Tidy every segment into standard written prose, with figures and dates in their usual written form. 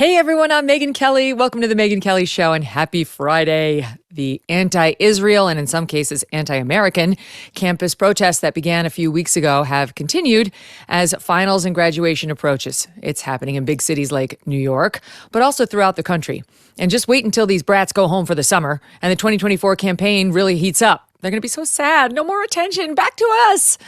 Hey everyone, I'm Megyn Kelly. Welcome to the Megyn Kelly Show and happy Friday. The anti-Israel and in some cases anti-American campus protests that began a few weeks ago have continued as finals and graduation approaches. It's happening in big cities like New York, but also throughout the country. And just wait until these brats go home for the summer and the 2024 campaign really heats up. They're going to be so sad. No more attention. Back to us.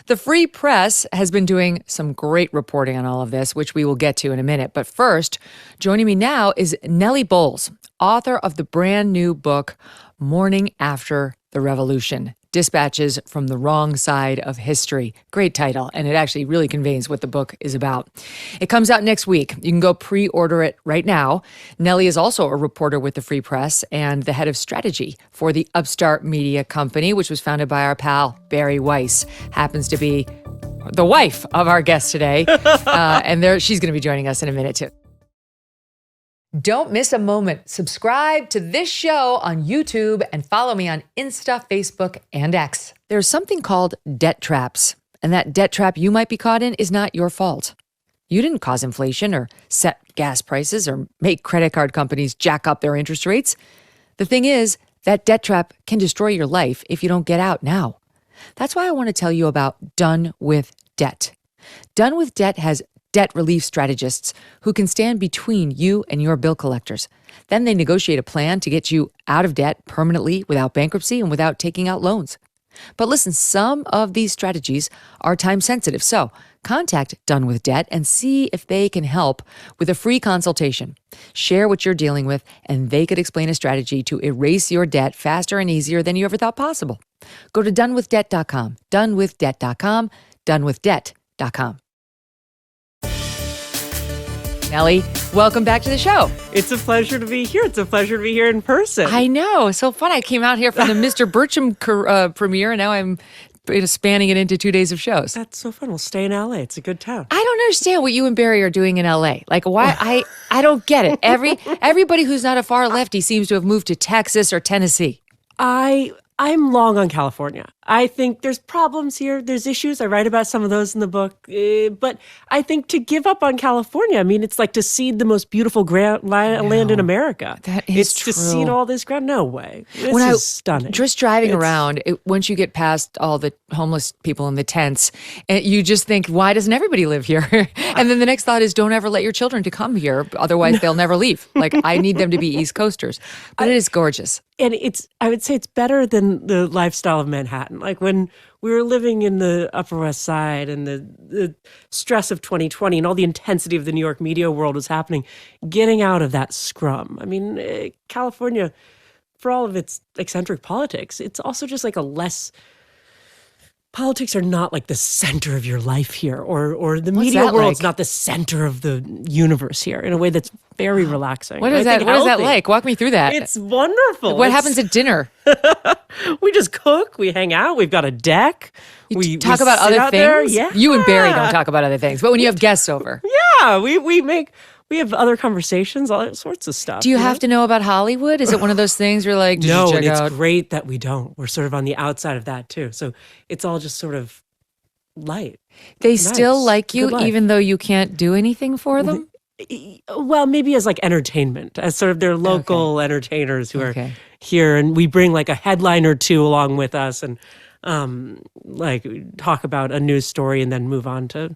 The Free Press has been doing some great reporting on all of this, which we will get to in a minute. But first, joining me now is Nellie Bowles, author of the brand new book, Morning After the Revolution, Dispatches from the Wrong Side of History. Great title, and it actually really conveys what the book is about. It comes out next week. You can go pre-order it right now. Nellie is also a reporter with the Free Press and the head of strategy for the Upstart Media Company, which was founded by our pal, Bari Weiss. Happens to be the wife of our guest today. She's going to be joining us in a minute, too. Don't miss a moment. Subscribe to this show on YouTube and follow me on Insta, Facebook, and X. There's something called debt traps, and that debt trap you might be caught in is not your fault. You didn't cause inflation or set gas prices or make credit card companies jack up their interest rates. The thing is, that debt trap can destroy your life if you don't get out now. That's why I want to tell you about Done with Debt. Done with Debt has debt relief strategists who can stand between you and your bill collectors. Then they negotiate a plan to get you out of debt permanently without bankruptcy and without taking out loans. But listen, some of these strategies are time sensitive, so contact Done with Debt and see if they can help with a free consultation. Share what you're dealing with, and they could explain a strategy to erase your debt faster and easier than you ever thought possible. Go to donewithdebt.com, donewithdebt.com, donewithdebt.com. Nellie, welcome back to the show. It's a pleasure to be here. It's a pleasure to be here in person. I know. So fun. I came out here for the Mr. Burcham premiere, and now I'm spanning it into 2 days of shows. That's so fun. We'll stay in LA. It's a good town. I don't understand what you and Barry are doing in LA. Like, why? I don't get it. Everybody who's not a far lefty seems to have moved to Texas or Tennessee. I'm long on California. I think there's problems here. There's issues. I write about some of those in the book. But I think to give up on California, I mean, it's like to cede the most beautiful land in America. That is it's true. To cede all this ground. No way. This is stunning. Just driving around, once you get past all the homeless people in the tents, you just think, why doesn't everybody live here? And then the next thought is, don't ever let your children to come here. Otherwise, they'll never leave. Like, I need them to be East Coasters. But it is gorgeous. And I would say it's better than the lifestyle of Manhattan. Like when we were living in the Upper West Side and the stress of 2020 and all the intensity of the New York media world was happening, getting out of that scrum. I mean, California, for all of its eccentric politics, it's also just like politics are not like the center of your life here, or the media world's not the center of the universe here in a way that's very relaxing. What is that like? Walk me through that. It's wonderful. What happens at dinner? We just cook. We hang out. We've got a deck. We talk about other things. There. Yeah. You and Barry don't talk about other things, but when you have guests over, yeah, we have other conversations, all sorts of stuff. Do you have to know about Hollywood? Is it one of those things where like, no, and it's great that we don't. We're sort of on the outside of that too. So it's all just sort of light. They still like you even though you can't do anything for them? Well, maybe as like entertainment, as sort of their local entertainers who are here, and we bring like a headline or two along with us and like talk about a news story and then move on to,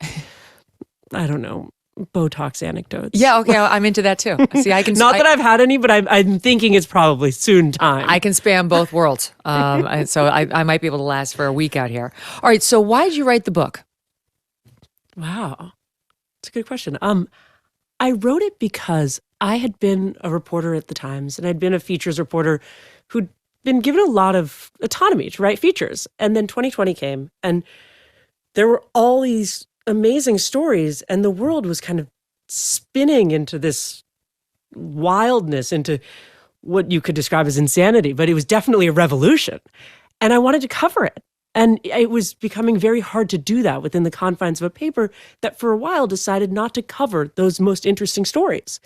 I don't know, Botox anecdotes. Yeah, okay, I'm into that too. See, I can not that I've had any, but I'm thinking it's probably soon time. I can span both worlds, so I might be able to last for a week out here. All right, so why did you write the book? Wow, it's a good question. I wrote it because I had been a reporter at the Times, and I'd been a features reporter who'd been given a lot of autonomy to write features, and then 2020 came, and there were all these amazing stories, and the world was kind of spinning into this wildness, into what you could describe as insanity, but it was definitely a revolution. And I wanted to cover it. And it was becoming very hard to do that within the confines of a paper that for a while decided not to cover those most interesting stories.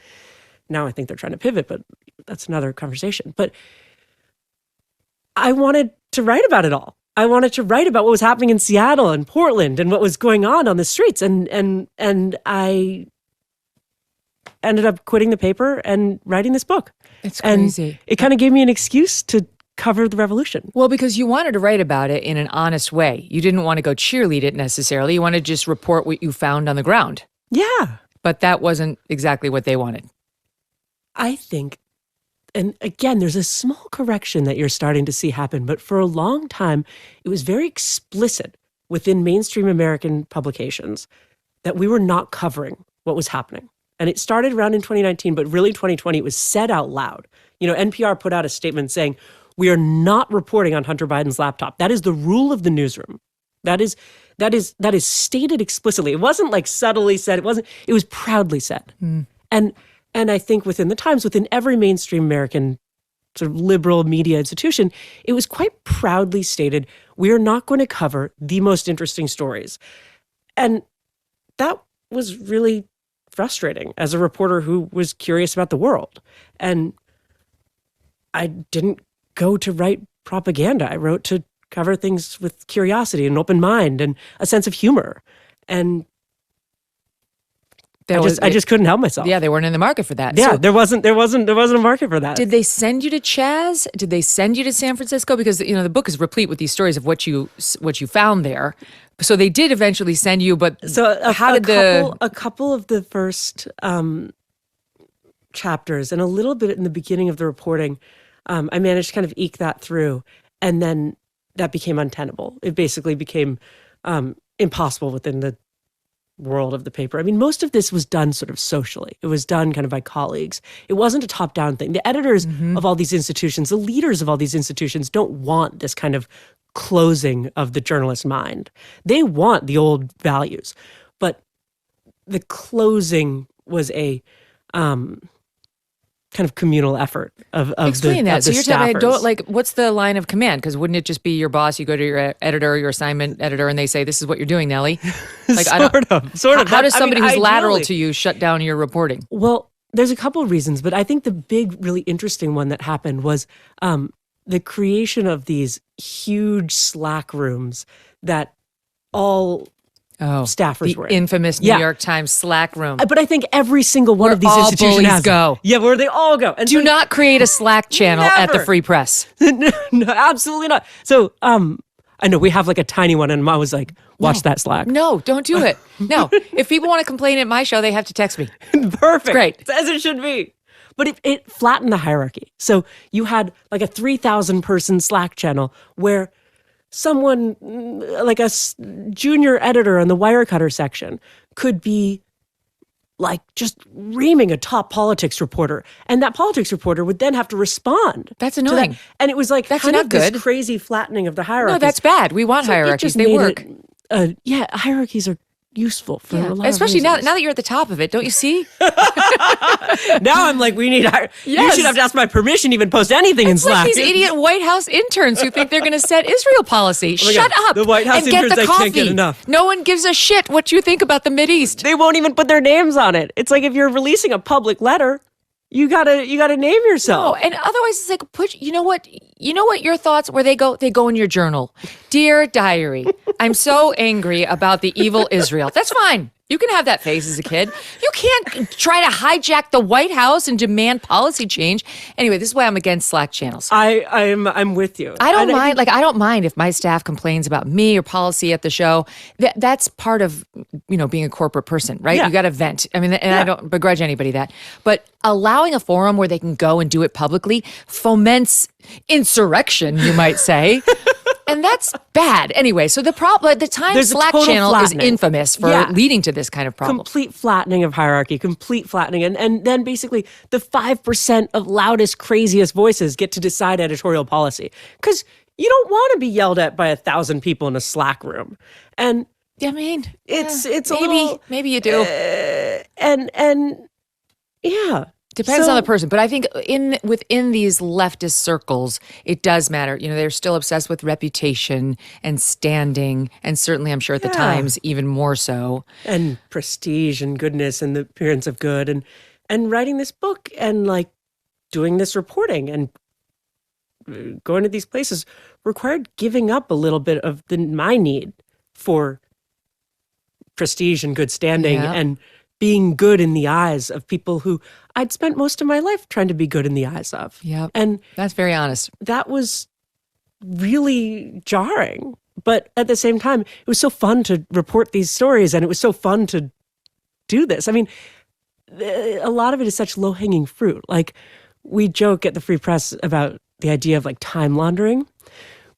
Now I think they're trying to pivot, but that's another conversation. But I wanted to write about it all. I wanted to write about what was happening in Seattle and Portland and what was going on the streets. And I ended up quitting the paper and writing this book. It's crazy. And it kind of gave me an excuse to cover the revolution. Well, because you wanted to write about it in an honest way. You didn't want to go cheerlead it necessarily. You wanted to just report what you found on the ground. Yeah. But that wasn't exactly what they wanted. I think, and again, there's a small correction that you're starting to see happen, but for a long time, it was very explicit within mainstream American publications that we were not covering what was happening. And it started around in 2019, but really 2020, it was said out loud. NPR put out a statement saying, we are not reporting on Hunter Biden's laptop. That is the rule of the newsroom. That is stated explicitly. It wasn't like subtly said. It was proudly said. And I think within the Times, within every mainstream American sort of liberal media institution, it was quite proudly stated, we are not going to cover the most interesting stories. And that was really frustrating as a reporter who was curious about the world. And I didn't go to write propaganda. I wrote to cover things with curiosity and an open mind and a sense of humor. And I just couldn't help myself. Yeah, they weren't in the market for that. Yeah, there wasn't a market for that. Did they send you to Chaz? Did they send you to San Francisco? Because the book is replete with these stories of what you found there. So they did eventually send you, but a couple of the first chapters and a little bit in the beginning of the reporting, I managed to kind of eke that through, and then that became untenable. It basically became impossible within the world of the paper. I mean, most of this was done sort of socially. It was done kind of by colleagues. It wasn't a top-down thing. The editors of all these institutions, the leaders of all these institutions don't want this kind of closing of the journalist mind. They want the old values. But the closing was a kind of communal effort of Explain that. So you're telling me, staffers. what's the line of command? Because wouldn't it just be your boss? You go to your editor, your assignment editor, and they say, "This is what you're doing, Nellie." Sort of. How does somebody who's lateral ideally to you shut down your reporting? Well, there's a couple of reasons, but I think the big, really interesting one that happened was the creation of these huge Slack rooms that all staffers were in. Infamous New York Times Slack room. But I think every single one Where of these all institutions bullies has go. Yeah, where they all go. And Do not create a Slack channel at the Never. Free Press. no, absolutely not. So I know we have like a tiny one, and Mom was like, "Watch that Slack." No, don't do it. No. If people want to complain at my show, they have to text me. Perfect. Great. As it should be. But it flattened the hierarchy. So you had like a 3,000 person Slack channel where someone like a junior editor in the Wirecutter section could be like just reaming a top politics reporter. And that politics reporter would then have to respond. That's to that. annoying. And it was like That's kind not of this good. crazy flattening of the hierarchy. No, that's bad. We want hierarchies. They work. Hierarchies are useful for a lot Especially of reasons. now that you're at the top of it, don't you see? Now I'm like, you should have to ask my permission to even post anything in It's Slack. like these idiot White House interns who think they're going to set Israel policy. my Shut God. up. The White House and get interns, the I coffee. can't get enough. No one gives a shit what you think about the Mideast. They won't even put their names on it. It's like if you're releasing a public letter, you gotta name yourself. No, and otherwise it's like you know what your thoughts where they go in your journal. Dear diary, I'm so angry about the evil Israel. That's fine. You can have that face as a kid. You can't try to hijack the White House and demand policy change. Anyway, this is why I'm against Slack channels. I'm with you. I don't mind. I don't mind if my staff complains about me or policy at the show. That's part of being a corporate person, right? Yeah. You got to vent. I mean, and I don't begrudge anybody that. But allowing a forum where they can go and do it publicly foments insurrection, you might say. And that's bad. Anyway, so the Times There's a Slack total channel flattening. is infamous for leading to this kind of problem. Complete flattening of hierarchy, complete flattening. And then basically the 5% of loudest, craziest voices get to decide editorial policy. Because you don't want to be yelled at by 1,000 people in a Slack room. And I mean, it's a maybe, little, maybe you do. and yeah. Depends on the person, but I think within these leftist circles, it does matter. They're still obsessed with reputation and standing, and certainly, I'm sure at the Times, even more so. And prestige and goodness and the appearance of good, and writing this book and like doing this reporting and going to these places required giving up a little bit of my need for prestige and good standing and being good in the eyes of people who I'd spent most of my life trying to be good in the eyes of. Yeah. And that's very honest. that was really jarring. But at the same time, it was so fun to report these stories, and it was so fun to do this. I mean, a lot of it is such low-hanging fruit. Like, we joke at the Free Press about the idea of like time laundering,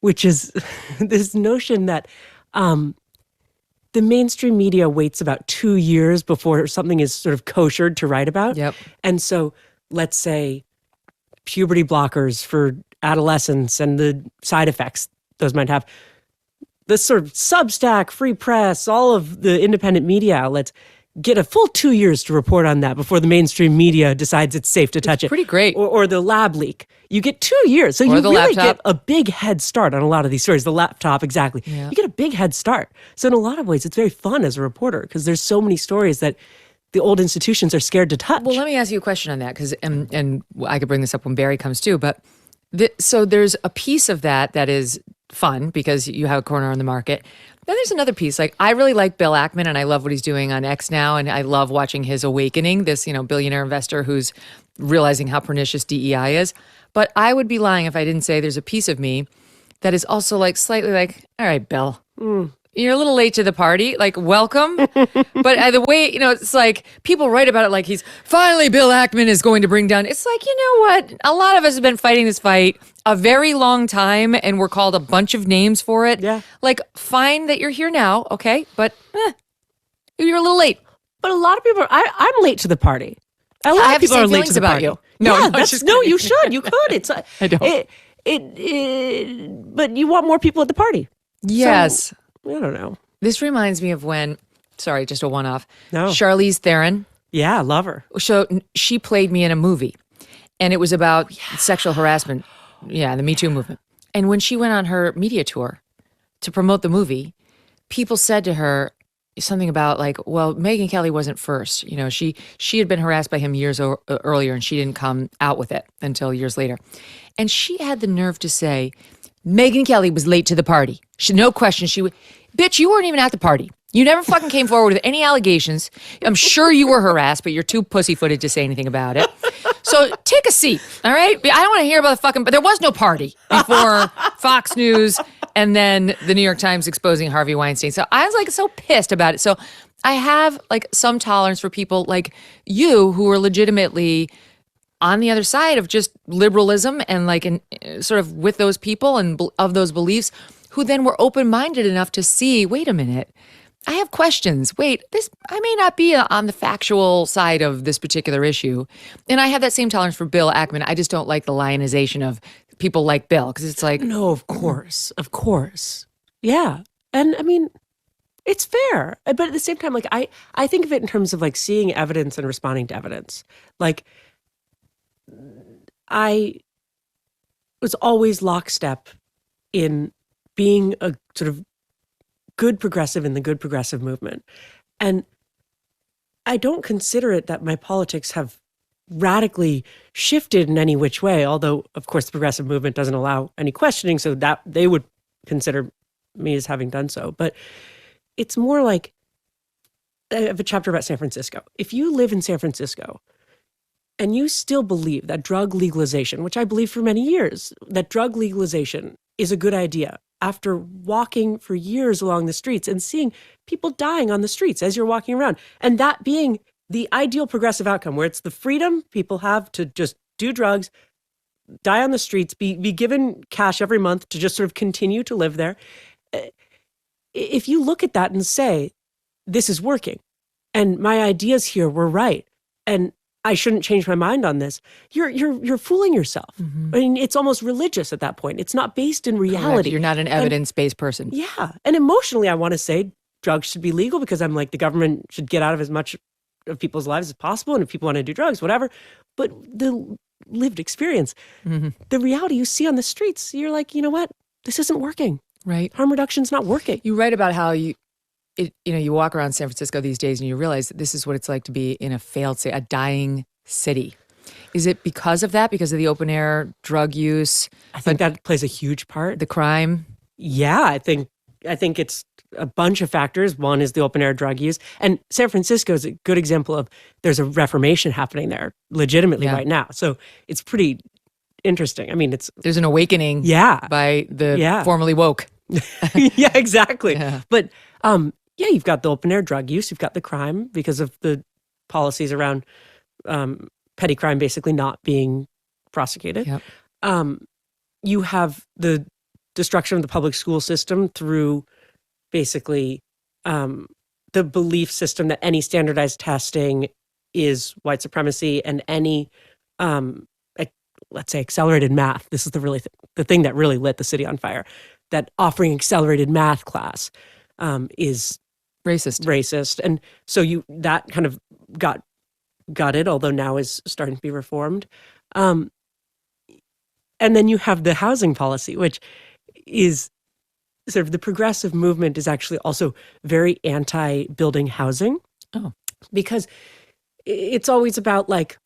which is this notion that the mainstream media waits about 2 years before something is sort of koshered to write about. Yep. And so let's say puberty blockers for adolescents and the side effects those might have. The sort of Substack, Free Press, all of the independent media outlets get a full 2 years to report on that before the mainstream media decides it's safe to touch it. Pretty great. Or the lab leak. You get 2 years. So you really laptop. get a big head start on a lot of these stories. The laptop, exactly. Yeah. You get a big head start. So in a lot of ways, it's very fun as a reporter because there's so many stories that the old institutions are scared to touch. Well, let me ask you a question on that, because and I could bring this up when Bari comes too, but so there's a piece of that is fun because you have a corner on the market. Then there's another piece. Like, I really like Bill Ackman, and I love what he's doing on X now, and I love watching his awakening, this, billionaire investor who's realizing how pernicious DEI is. But I would be lying if I didn't say there's a piece of me that is also like slightly like, all right, Bill, you're a little late to the party. Like, welcome. But the way, it's like people write about it like he's finally Bill Ackman is going to bring down. It's like, you know what? A lot of us have been fighting this fight a very long time, and we're called a bunch of names for it. Yeah. Like, fine that you're here now, okay? But you're a little late. But a lot of people I'm late to the party. A lot I of have the people same are late feelings to the about party. you. No, yeah, no, that's, just no, kidding. you should. You could. It's I don't. But you want more people at the party. Yes. So, I don't know. This reminds me of when, sorry, just a one-off. No. Charlize Theron. Yeah, love her. So she played me in a movie, and it was about sexual harassment. Yeah, the Me Too movement. And when she went on her media tour to promote the movie, people said to her something about like, well, Megyn Kelly wasn't first. She had been harassed by him years earlier, and she didn't come out with it until years later. And she had the nerve to say, Megyn Kelly was late to the party. No question. Bitch, you weren't even at the party. You never fucking came forward with any allegations. I'm sure you were harassed, but you're too pussyfooted to say anything about it. So take a seat, all right? I don't want to hear about the fucking, but there was no party before Fox News and then the New York Times exposing Harvey Weinstein. So I was like so pissed about it. So I have like some tolerance for people like you who are legitimately on the other side of just liberalism and like sort of with those people and of those beliefs, who then were open-minded enough to see, wait a minute, I have questions. Wait, I may not be on the factual side of this particular issue. And I have that same tolerance for Bill Ackman. I just don't like the lionization of people like Bill, because it's like... No, of course. Of course. Yeah. And I mean, it's fair. But at the same time, like I think of it in terms of like seeing evidence and responding to evidence. Like, I was always lockstep in being a sort of good progressive in the good progressive movement. And I don't consider it that my politics have radically shifted in any which way, although, of course, the progressive movement doesn't allow any questioning, so that they would consider me as having done so. But it's more like, I have a chapter about San Francisco. If you live in San Francisco and you still believe that drug legalization, which I believe for many years, that drug legalization is a good idea, after walking for years along the streets and seeing people dying on the streets as you're walking around, and that being the ideal progressive outcome, where it's the freedom people have to just do drugs, die on the streets, be given cash every month to just sort of continue to live there. If you look at that and say, this is working, and my ideas here were right, and I shouldn't change my mind on this, you're fooling yourself. Mm-hmm. I mean, it's almost religious at that point. It's not based in reality. Correct. You're not an evidence-based person. Yeah. And emotionally, I want to say drugs should be legal because I'm like, the government should get out of as much of people's lives as possible. And if people want to do drugs, whatever. But the lived experience, the reality you see on the streets, you're like, you know what? This isn't working. Right. Harm reduction's not working. You write about how you walk around San Francisco these days and you realize that this is what it's like to be in a failed city, a dying city. Is it because of that? Because of the open air drug use? I think that plays a huge part. The crime? Yeah, I think it's a bunch of factors. One is the open air drug use. And San Francisco is a good example of there's a reformation happening there legitimately right now. So it's pretty interesting. I mean, there's an awakening by the formerly woke. Yeah, exactly. Yeah. But you've got the open air drug use. You've got the crime because of the policies around petty crime basically not being prosecuted. Yep. You have the destruction of the public school system through basically the belief system that any standardized testing is white supremacy, and any, let's say, accelerated math. This is the thing that really lit the city on fire. That offering accelerated math class is racist, and so that kind of got gutted, although now is starting to be reformed. And then you have the housing policy, which is sort of the progressive movement is actually also very anti-building housing. Oh. Because it's always about like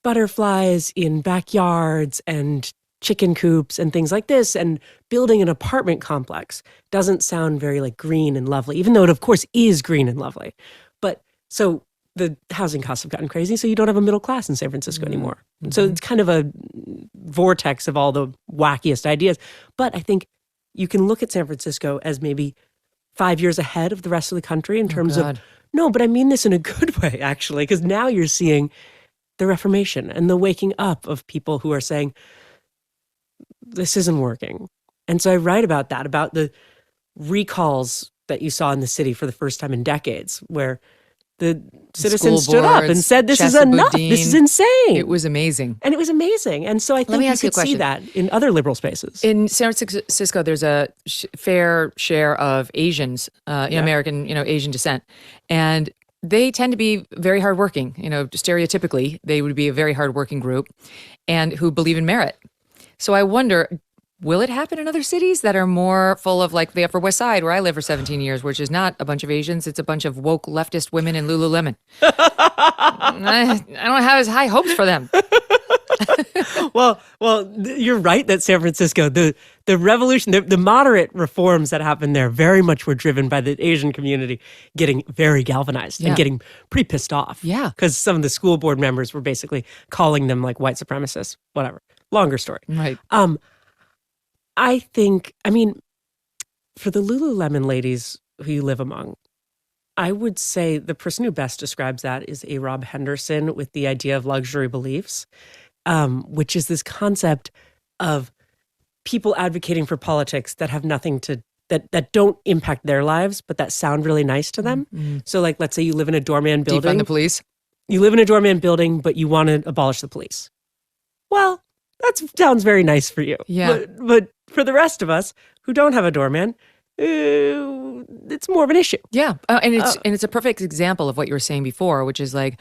butterflies in backyards and chicken coops and things like this, and building an apartment complex doesn't sound very like green and lovely, even though it of course is green and lovely. But so the housing costs have gotten crazy, so you don't have a middle class in San Francisco anymore. Mm-hmm. So it's kind of a vortex of all the wackiest ideas. But I think you can look at San Francisco as maybe 5 years ahead of the rest of the country in terms of, no, but I mean this in a good way, actually, because now you're seeing the Reformation and the waking up of people who are saying, this isn't working. And so I write about that, about the recalls that you saw in the city for the first time in decades, where the citizens stood up and said, this is enough. This is insane. It was amazing. And it was amazing. And so I think you could see that in other liberal spaces. In San Francisco, there's a fair share of Asians, American, Asian descent. And they tend to be very hardworking. Stereotypically, they would be a very hardworking group and who believe in merit. So I wonder, will it happen in other cities that are more full of, like the Upper West Side, where I lived for 17 years, which is not a bunch of Asians, it's a bunch of woke leftist women in Lululemon. I don't have as high hopes for them. Well, you're right that San Francisco, the revolution, the moderate reforms that happened there very much were driven by the Asian community getting very galvanized and getting pretty pissed off. Yeah. Because some of the school board members were basically calling them like white supremacists, whatever. Longer story. Right. I think, for the Lululemon ladies who you live among, I would say the person who best describes that is A. Rob Henderson with the idea of luxury beliefs, which is this concept of people advocating for politics that have nothing to, that don't impact their lives, but that sound really nice to them. Mm-hmm. So like, let's say you live in a doorman building. Defund the police. You live in a doorman building, but you want to abolish the police. Well, that sounds very nice for you. Yeah. But for the rest of us who don't have a doorman, it's more of an issue. Yeah. And it's a perfect example of what you were saying before, which is like,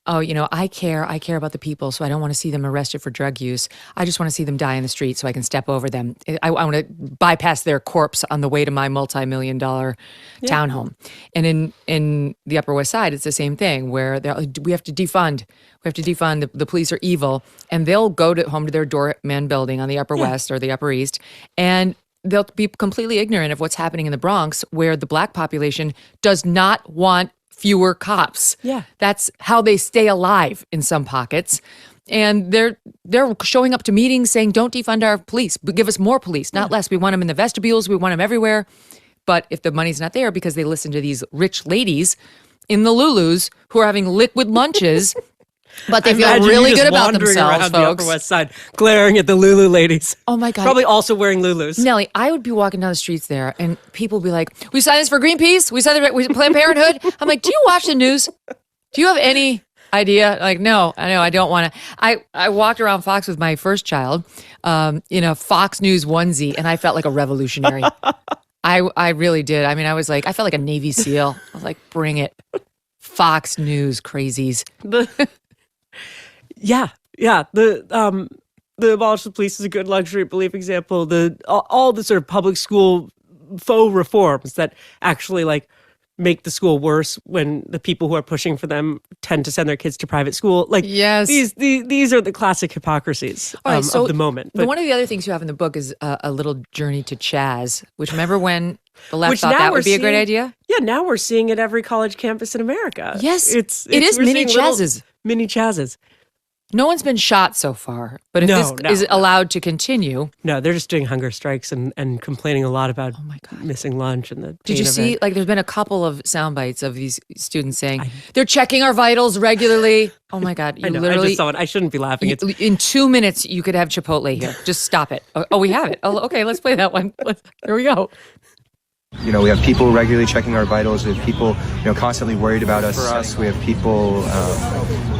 I care about the people, so I don't want to see them arrested for drug use. I just want to see them die in the street so I can step over them. I want to bypass their corpse on the way to my multi-million-dollar townhome. And in the Upper West Side, it's the same thing, where we have to defund. We have to defund. The police are evil, and they'll go home to their doorman building on the Upper West or the Upper East, and they'll be completely ignorant of what's happening in the Bronx, where the black population does not want fewer cops. Yeah. That's how they stay alive in some pockets. And they're showing up to meetings saying, don't defund our police, but give us more police, not less. We want them in the vestibules. We want them everywhere. But if the money's not there because they listen to these rich ladies in the Lulus who are having liquid lunches, but they feel really good about themselves, folks. The Upper West Side, glaring at the Lulu ladies. Oh my God. Probably also wearing Lulus. Nellie, I would be walking down the streets there and people would be like, we signed this for Greenpeace? We signed we Planned Parenthood? I'm like, do you watch the news? Do you have any idea? Like, no, I don't want to. I walked around Fox with my first child in a Fox News onesie, and I felt like a revolutionary. I really did. I was like, I felt like a Navy SEAL. I was like, bring it. Fox News crazies. Yeah. The abolish the police is a good luxury belief example. All the sort of public school faux reforms that actually like make the school worse when the people who are pushing for them tend to send their kids to private school. Like, yes, these are the classic hypocrisies right, so of the moment. But one of the other things you have in the book is a little journey to Chaz, which remember when the left thought that would be a great idea? Yeah, now we're seeing at every college campus in America. Yes, it is mini Chazes. Mini Chazes. No one's been shot so far, but if this is allowed to continue. No, they're just doing hunger strikes and complaining a lot about missing lunch and the Did you see, like, there's been a couple of sound bites of these students saying, they're checking our vitals regularly. Oh my God. I know, I just saw it. I shouldn't be laughing. In 2 minutes, you could have Chipotle here. Just stop it. Oh, we have it. Oh, okay, let's play that one. Here we go. You know, we have people regularly checking our vitals. We have people, you know, constantly worried about us. We have people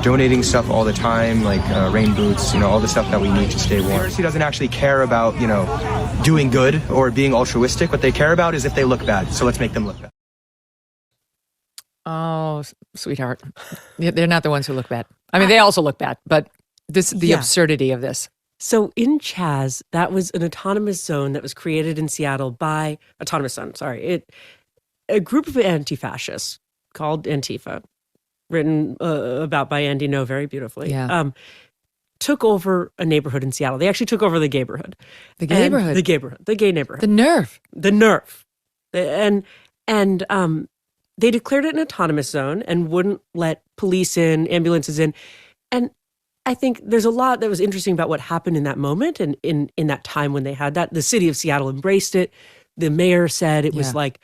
donating stuff all the time, like rain boots, you know, all the stuff that we need to stay warm. The university doesn't actually care about, you know, doing good or being altruistic. What they care about is if they look bad. So let's make them look bad. Oh, sweetheart. They're not the ones who look bad. I mean, they also look bad, but the absurdity of this. So in Chaz, that was an autonomous zone that was created in Seattle by a group of anti-fascists called Antifa, written about by Andy Ngo very beautifully. Yeah. Took over a neighborhood in Seattle. They actually took over the neighborhood. The gay neighborhood. The gay neighborhood. The nerve. And they declared it an autonomous zone and wouldn't let police in, ambulances in. And I think there's a lot that was interesting about what happened in that moment and in that time when they had that. The city of Seattle embraced it. The mayor said it was like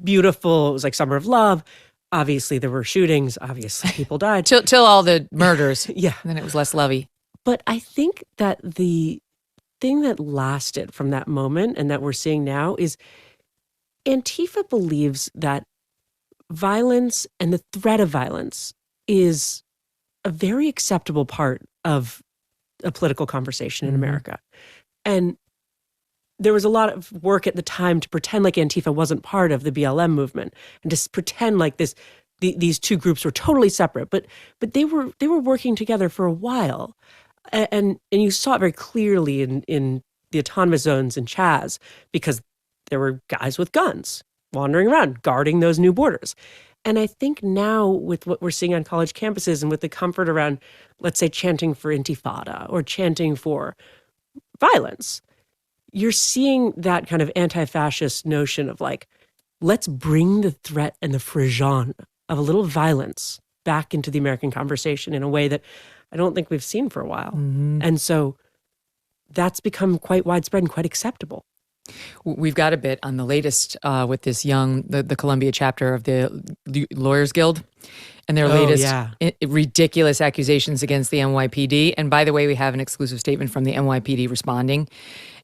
beautiful. It was like summer of love. Obviously, there were shootings. Obviously, people died. Till all the murders. Yeah. And then it was less lovey. But I think that the thing that lasted from that moment and that we're seeing now is Antifa believes that violence and the threat of violence is a very acceptable part of a political conversation in America. And there was a lot of work at the time to pretend like Antifa wasn't part of the BLM movement and just pretend like these two groups were totally separate. But they were working together for a while. And you saw it very clearly in the autonomous zones in Chaz because there were guys with guns wandering around, guarding those new borders. And I think now with what we're seeing on college campuses and with the comfort around, let's say, chanting for intifada or chanting for violence, you're seeing that kind of anti-fascist notion of like, let's bring the threat and the frisson of a little violence back into the American conversation in a way that I don't think we've seen for a while. And so that's become quite widespread and quite acceptable. We've got a bit on the latest with this the Columbia chapter of the Lawyers Guild and their latest ridiculous accusations against the NYPD. And by the way, we have an exclusive statement from the NYPD responding,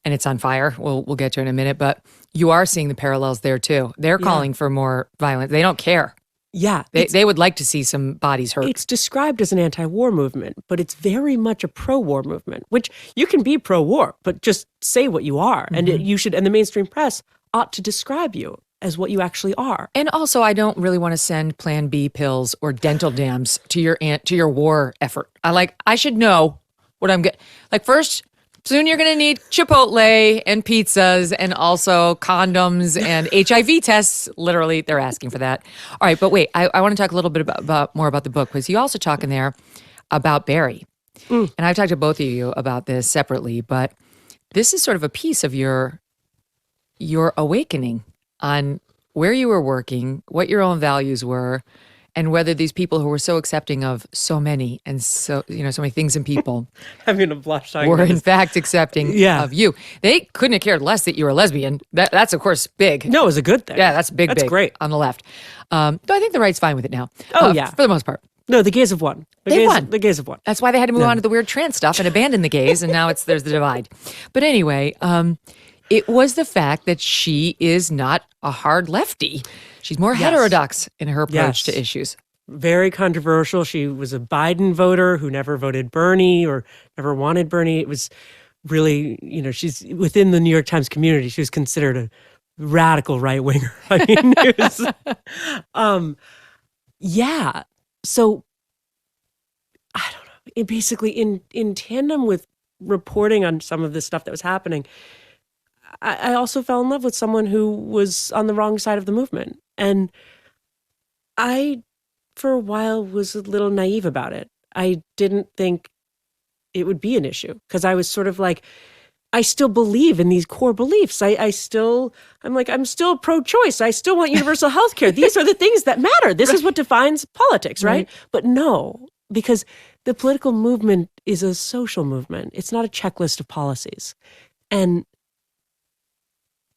and it's on fire. We'll get to it in a minute, but you are seeing the parallels there too. They're calling for more violence. They don't care. Yeah. They would like to see some bodies hurt. It's described as an anti-war movement, but it's very much a pro-war movement, which you can be pro-war, but just say what you are. And you should, and the mainstream press ought to describe you as what you actually are. And also, I don't really want to send Plan B pills or dental dams to your war effort. I should know what I'm getting. Like, first, soon you're going to need Chipotle and pizzas and also condoms and HIV tests. Literally, they're asking for that. All right, but wait, I want to talk a little bit about more about the book, because you also talk in there about Bari. And I've talked to both of you about this separately, but this is sort of a piece of your awakening on where you were working, what your own values were, and whether these people who were so accepting of so many and so many things and people I'm going to blush talking were about in this. fact accepting of you. They couldn't have cared less that you were a lesbian. That's of course big. No, it was a good thing. Yeah, that's big. That's great. On the left. Though I think the right's fine with it now. Oh, yeah. For the most part. No, the gays have won. They won. The gays have won. That's why they had to move on to the weird trans stuff and abandon the gays, and now there's the divide. But anyway, it was the fact that she is not a hard lefty. She's more heterodox in her approach to issues. Very controversial. She was a Biden voter who never voted Bernie or never wanted Bernie. It was really, she's within the New York Times community. She was considered a radical right winger. I mean, it was, So I don't know. It basically, in tandem with reporting on some of the stuff that was happening, I also fell in love with someone who was on the wrong side of the movement. And I, for a while, was a little naive about it. I didn't think it would be an issue because I was sort of like, I still believe in these core beliefs. I'm still pro-choice. I still want universal health care. These are the things that matter. This is what defines politics, right? But no, because the political movement is a social movement. It's not a checklist of policies. And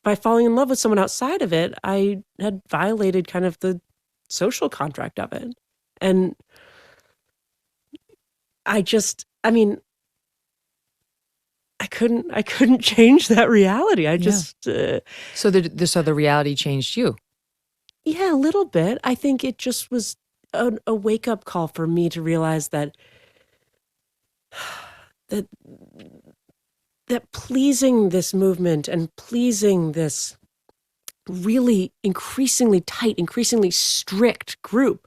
by falling in love with someone outside of it, I had violated kind of the social contract of it. And I couldn't change that reality. So the reality changed you. Yeah, a little bit. I think it just was a wake-up call for me to realize that pleasing this movement and pleasing this really increasingly tight, increasingly strict group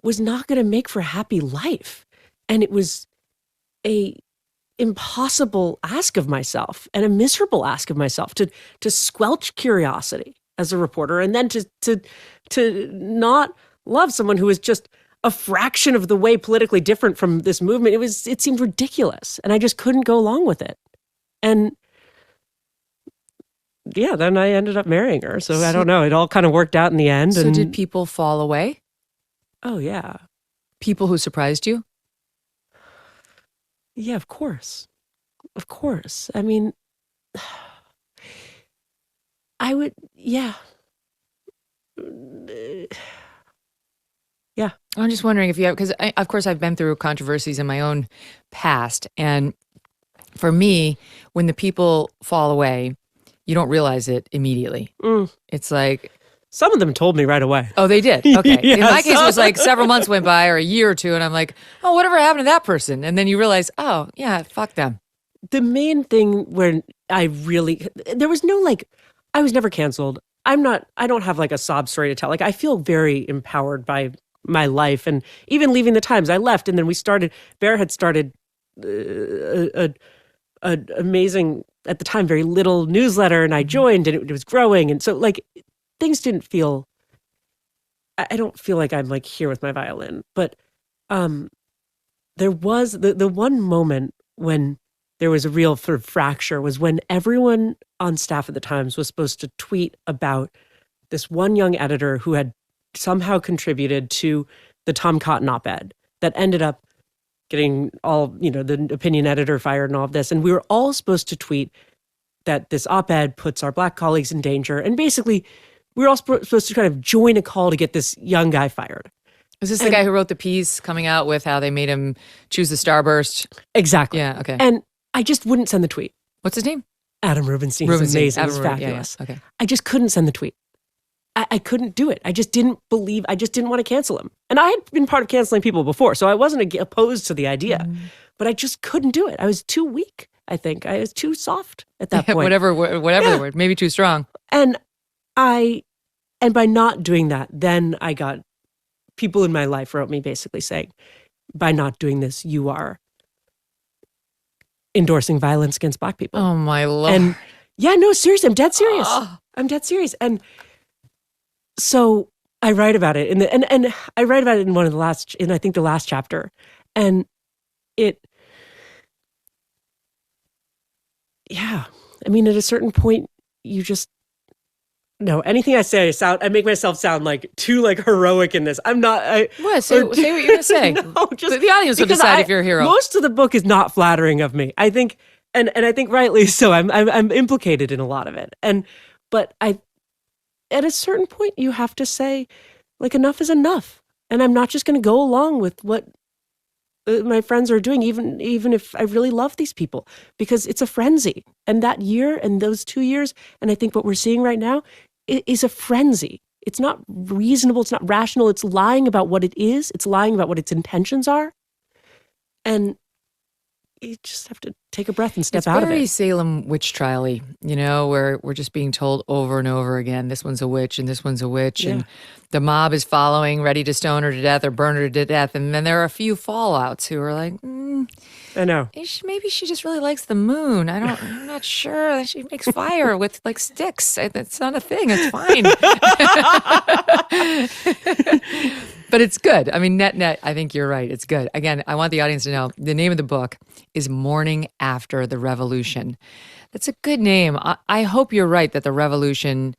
was not going to make for a happy life. And it was a impossible ask of myself and a miserable ask of myself to squelch curiosity as a reporter, and then to not love someone who was just a fraction of the way politically different from this movement. It seemed ridiculous, and I just couldn't go along with it. And yeah, then I ended up marrying her. So I don't know. It all kind of worked out in the end. So did people fall away? Oh, yeah. People who surprised you? Yeah, of course. Of course. I mean, I would, yeah. Yeah. I'm just wondering if you have, because of course I've been through controversies in my own past. And for me, when the people fall away, you don't realize it immediately. It's like, some of them told me right away. oh, they did? Okay. Yeah, in my case, it was like several months went by or a year or two, and I'm like, oh, whatever happened to that person? And then you realize, oh, yeah, fuck them. The main thing where there was no I was never canceled. I don't have like a sob story to tell. Like, I feel very empowered by my life. And even leaving the Times, I left, and then Bear had started an amazing, at the time, very little newsletter, and I joined, and it was growing. And so like, things didn't feel, I don't feel like I'm like here with my violin, but there was the one moment when there was a real sort of fracture was when everyone on staff at the Times was supposed to tweet about this one young editor who had somehow contributed to the Tom Cotton op-ed that ended up getting all, the opinion editor fired and all of this. And we were all supposed to tweet that this op-ed puts our Black colleagues in danger. And basically, we were all supposed to kind of join a call to get this young guy fired. Is this the guy who wrote the piece coming out with how they made him choose the starburst? Exactly. Yeah, okay. And I just wouldn't send the tweet. What's his name? Adam Rubenstein. He's amazing. He's Yeah, fabulous. yeah. Okay. I just couldn't send the tweet. I couldn't do it. I just didn't want to cancel him. And I had been part of canceling people before, so I wasn't opposed to the idea. But I just couldn't do it. I was too weak, I think. I was too soft at that point. whatever the word, maybe too strong. And by not doing that, then I got people in my life wrote me basically saying, by not doing this, you are endorsing violence against Black people. Oh my Lord. And yeah, no, seriously, I'm dead serious. I'm dead serious. And so I write about it and I write about it in I think the last chapter. And yeah, I mean, at a certain point, you just, no, anything I say, I make myself sound like too like heroic in this. I'm not. What? Say what you're going to say. No, just the audience will decide if you're a hero. Most of the book is not flattering of me. I think, and I think rightly so. I'm implicated in a lot of it. But at a certain point, you have to say, like, enough is enough, and I'm not just going to go along with what my friends are doing, even if I really love these people, because it's a frenzy. And that year and those 2 years, and I think what we're seeing right now is a frenzy. It's not reasonable. It's not rational. It's lying about what it is. It's lying about what its intentions are. And you just have to take a breath and step It's out of very it. Salem witch trial-y, where we're just being told over and over again, this one's a witch and this one's a witch. Yeah. And the mob is following, ready to stone her to death or burn her to death. And then there are a few fallouts who are like, I know. maybe she just really likes the moon. I'm not sure. She makes fire with like sticks. That's not a thing. It's fine. But it's good. I mean, net, I think you're right. It's good. Again, I want the audience to know the name of the book is Morning After the Revolution. That's a good name. I hope you're right that the revolution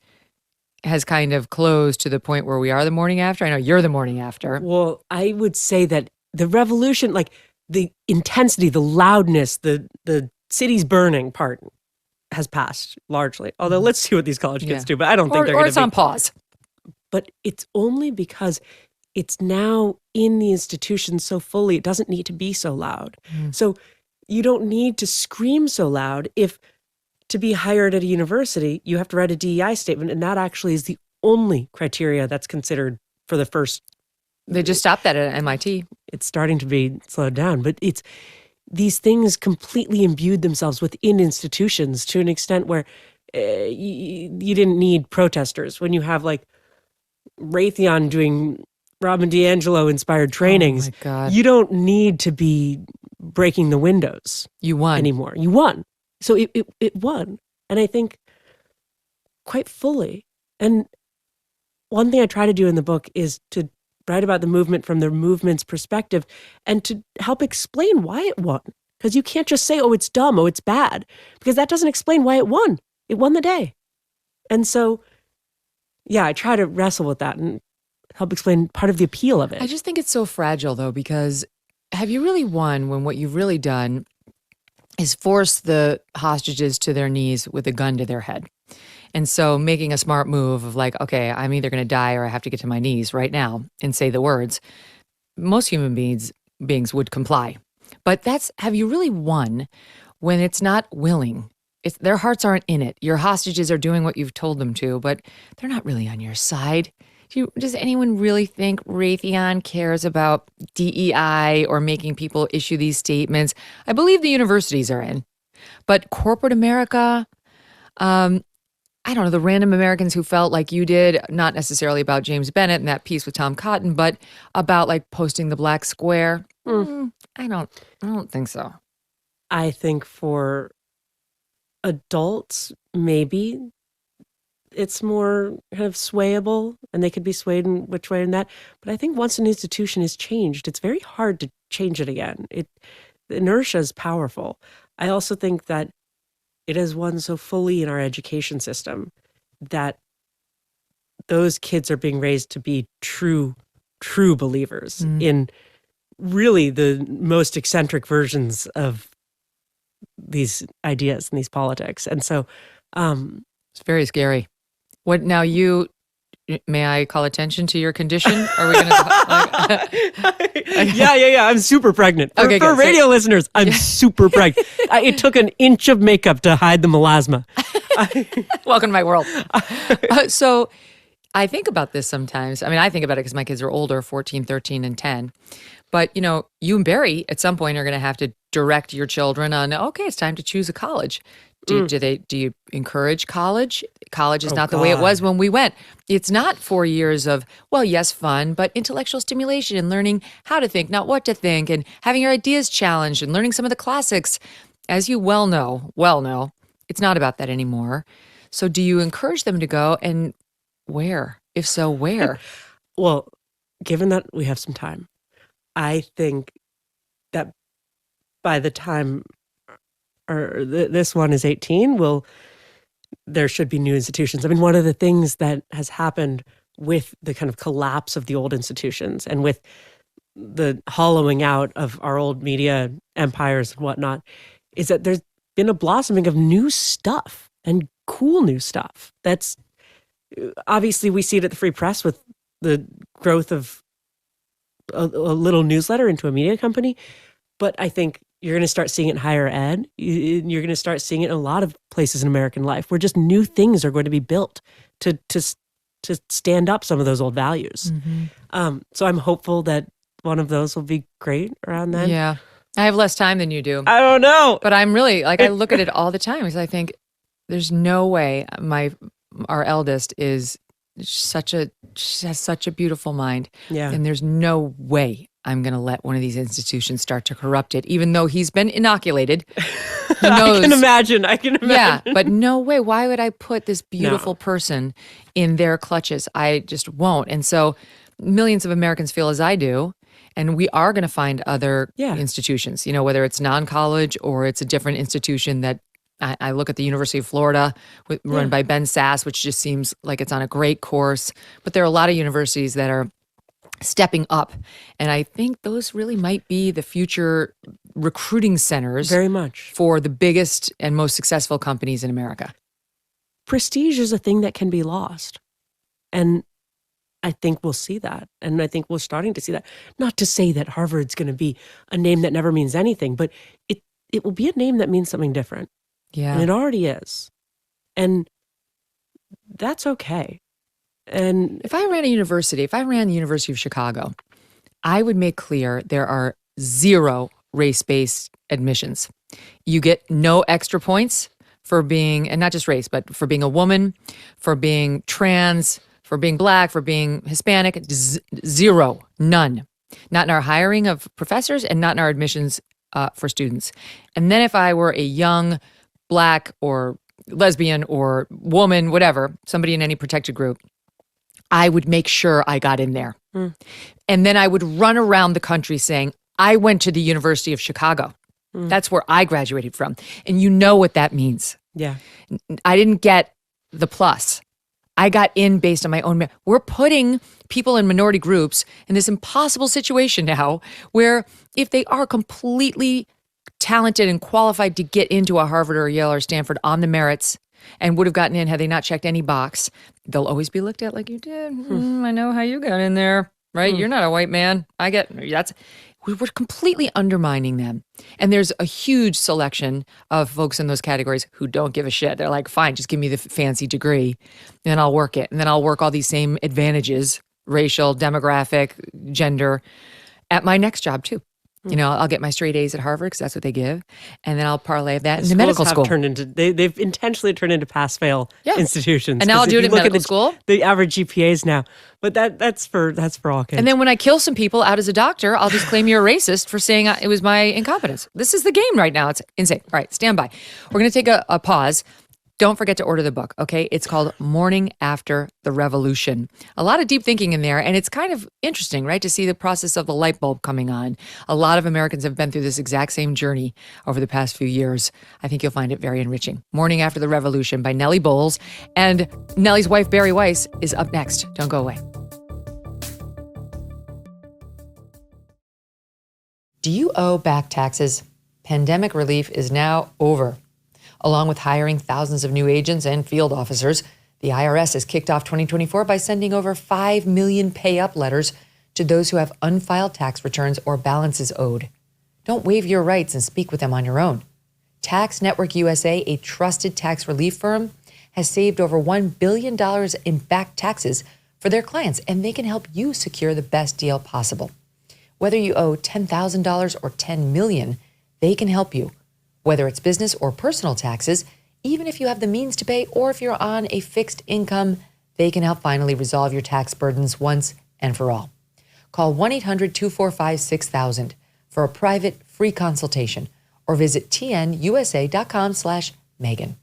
has kind of closed to the point where we are the morning after. I know you're the morning after. Well, I would say that the revolution, like the intensity, the loudness, the city's burning part has passed largely. Although let's see what these college kids do. But I don't think they're going to Or it's on pause. But it's only because it's now in the institution so fully, it doesn't need to be so loud. So you don't need to scream so loud. If to be hired at a university, you have to write a DEI statement, and that actually is the only criteria that's considered for the first. They just stopped that at MIT. It's starting to be slowed down, but it's these things completely imbued themselves within institutions to an extent where you didn't need protesters. When you have like Raytheon doing Robin DiAngelo inspired trainings, Oh my God. you don't need to be breaking the windows You won. anymore. You won. So it won. And I think quite fully. And one thing I try to do in the book is to write about the movement from the movement's perspective and to help explain why it won. Because you can't just say, oh, it's dumb, oh, it's bad. Because that doesn't explain why it won. It won the day. And so, yeah, I try to wrestle with that and help explain part of the appeal of it. I just think it's so fragile, though, because have you really won when what you've really done is force the hostages to their knees with a gun to their head? And so making a smart move of like, okay, I'm either going to die or I have to get to my knees right now and say the words. Most human beings would comply. But have you really won when it's not willing? Their hearts aren't in it. Your hostages are doing what you've told them to, but they're not really on your side. Does anyone really think Raytheon cares about DEI or making people issue these statements? I believe the universities are in. But corporate America, I don't know, the random Americans who felt like you did, not necessarily about James Bennett and that piece with Tom Cotton, but about like posting the black square. I don't think so. I think for adults, maybe it's more kind of swayable and they could be swayed in which way in that. But I think once an institution is changed, it's very hard to change it again. The inertia is powerful. I also think that it has won so fully in our education system that those kids are being raised to be true believers in really the most eccentric versions of these ideas and these politics. And so it's very scary. What now? May I call attention to your condition? Are we going to? Yeah. I'm super pregnant. For Okay, good. radio listeners, I'm super pregnant. It took an inch of makeup to hide the melasma. Welcome to my world. So I think about this sometimes. I mean, I think about it because my kids are older, 14, 13, and 10. But, you and Bari at some point are going to have to direct your children on, okay, it's time to choose a college. Do you encourage college? College is not the way it was when we went. It's not 4 years of, well, yes, fun, but intellectual stimulation and learning how to think, not what to think, and having your ideas challenged and learning some of the classics. As you well know, it's not about that anymore. So do you encourage them to go, and where? If so, where? Well, given that we have some time, I think that by the time this one is 18, there should be new institutions. I mean, one of the things that has happened with the kind of collapse of the old institutions and with the hollowing out of our old media empires and whatnot is that there's been a blossoming of new stuff and cool new stuff. That's obviously we see it at the Free Press with the growth of a little newsletter into a media company. But I think you're going to start seeing it in higher ed. You're going to start seeing it in a lot of places in American life where just new things are going to be built to stand up some of those old values. So I'm hopeful that one of those will be great around then. Yeah. I have less time than you do. I don't know. But I'm really, like, I look at it all the time because I think there's no way our eldest she has such a beautiful mind. Yeah. And there's no way I'm going to let one of these institutions start to corrupt it, even though he's been inoculated. He knows. I can imagine. Yeah, but no way. Why would I put this beautiful person in their clutches? I just won't. And so millions of Americans feel as I do. And we are going to find other institutions, whether it's non-college or it's a different institution that I look at the University of Florida run by Ben Sass, which just seems like it's on a great course. But there are a lot of universities that are stepping up. And I think those really might be the future recruiting centers very much for the biggest and most successful companies in America. Prestige is a thing that can be lost. And I think we'll see that. And I think we're starting to see that. Not to say that Harvard's going to be a name that never means anything, but it will be a name that means something different. Yeah. And it already is. And that's okay. And if I ran the University of Chicago, I would make clear there are 0 race-based admissions. You get no extra points for being, and not just race, but for being a woman, for being trans, for being Black, for being Hispanic. 0, none. Not in our hiring of professors and not in our admissions for students. And then if I were a young Black or lesbian or woman, whatever, somebody in any protected group, I would make sure I got in there. And then I would run around the country saying, I went to the University of Chicago. That's where I graduated from. And you know what that means. yeah. I didn't get the plus. I got in based on my own merit. We're putting people in minority groups in this impossible situation now where if they are completely talented and qualified to get into a Harvard or Yale or Stanford on the merits and would have gotten in had they not checked any box, they'll always be looked at like you did. I know how you got in there, right? You're not a white man. We're completely undermining them. And there's a huge selection of folks in those categories who don't give a shit. They're like, fine, just give me the fancy degree and then I'll work it. And then I'll work all these same advantages, racial, demographic, gender, at my next job too. I'll get my straight A's at Harvard because that's what they give. And then I'll parlay that into medical school. They've intentionally turned into pass-fail institutions. And now I'll do it in medical school. The average GPAs now. But that's for all kids. And then when I kill some people out as a doctor, I'll just claim you're a racist for saying it was my incompetence. This is the game right now. It's insane. All right, stand by. We're going to take a pause. Don't forget to order the book, okay? It's called Morning After the Revolution. A lot of deep thinking in there, and it's kind of interesting, right, to see the process of the light bulb coming on. A lot of Americans have been through this exact same journey over the past few years. I think you'll find it very enriching. Morning After the Revolution by Nellie Bowles, and Nellie's wife, Bari Weiss, is up next. Don't go away. Do you owe back taxes? Pandemic relief is now over. Along with hiring thousands of new agents and field officers, the IRS has kicked off 2024 by sending over 5 million pay-up letters to those who have unfiled tax returns or balances owed. Don't waive your rights and speak with them on your own. Tax Network USA, a trusted tax relief firm, has saved over $1 billion in back taxes for their clients, and they can help you secure the best deal possible. Whether you owe $10,000 or $10 million, they can help you. Whether it's business or personal taxes, even if you have the means to pay or if you're on a fixed income, they can help finally resolve your tax burdens once and for all. Call 1-800-245-6000 for a private free consultation or visit tnusa.com/Megyn.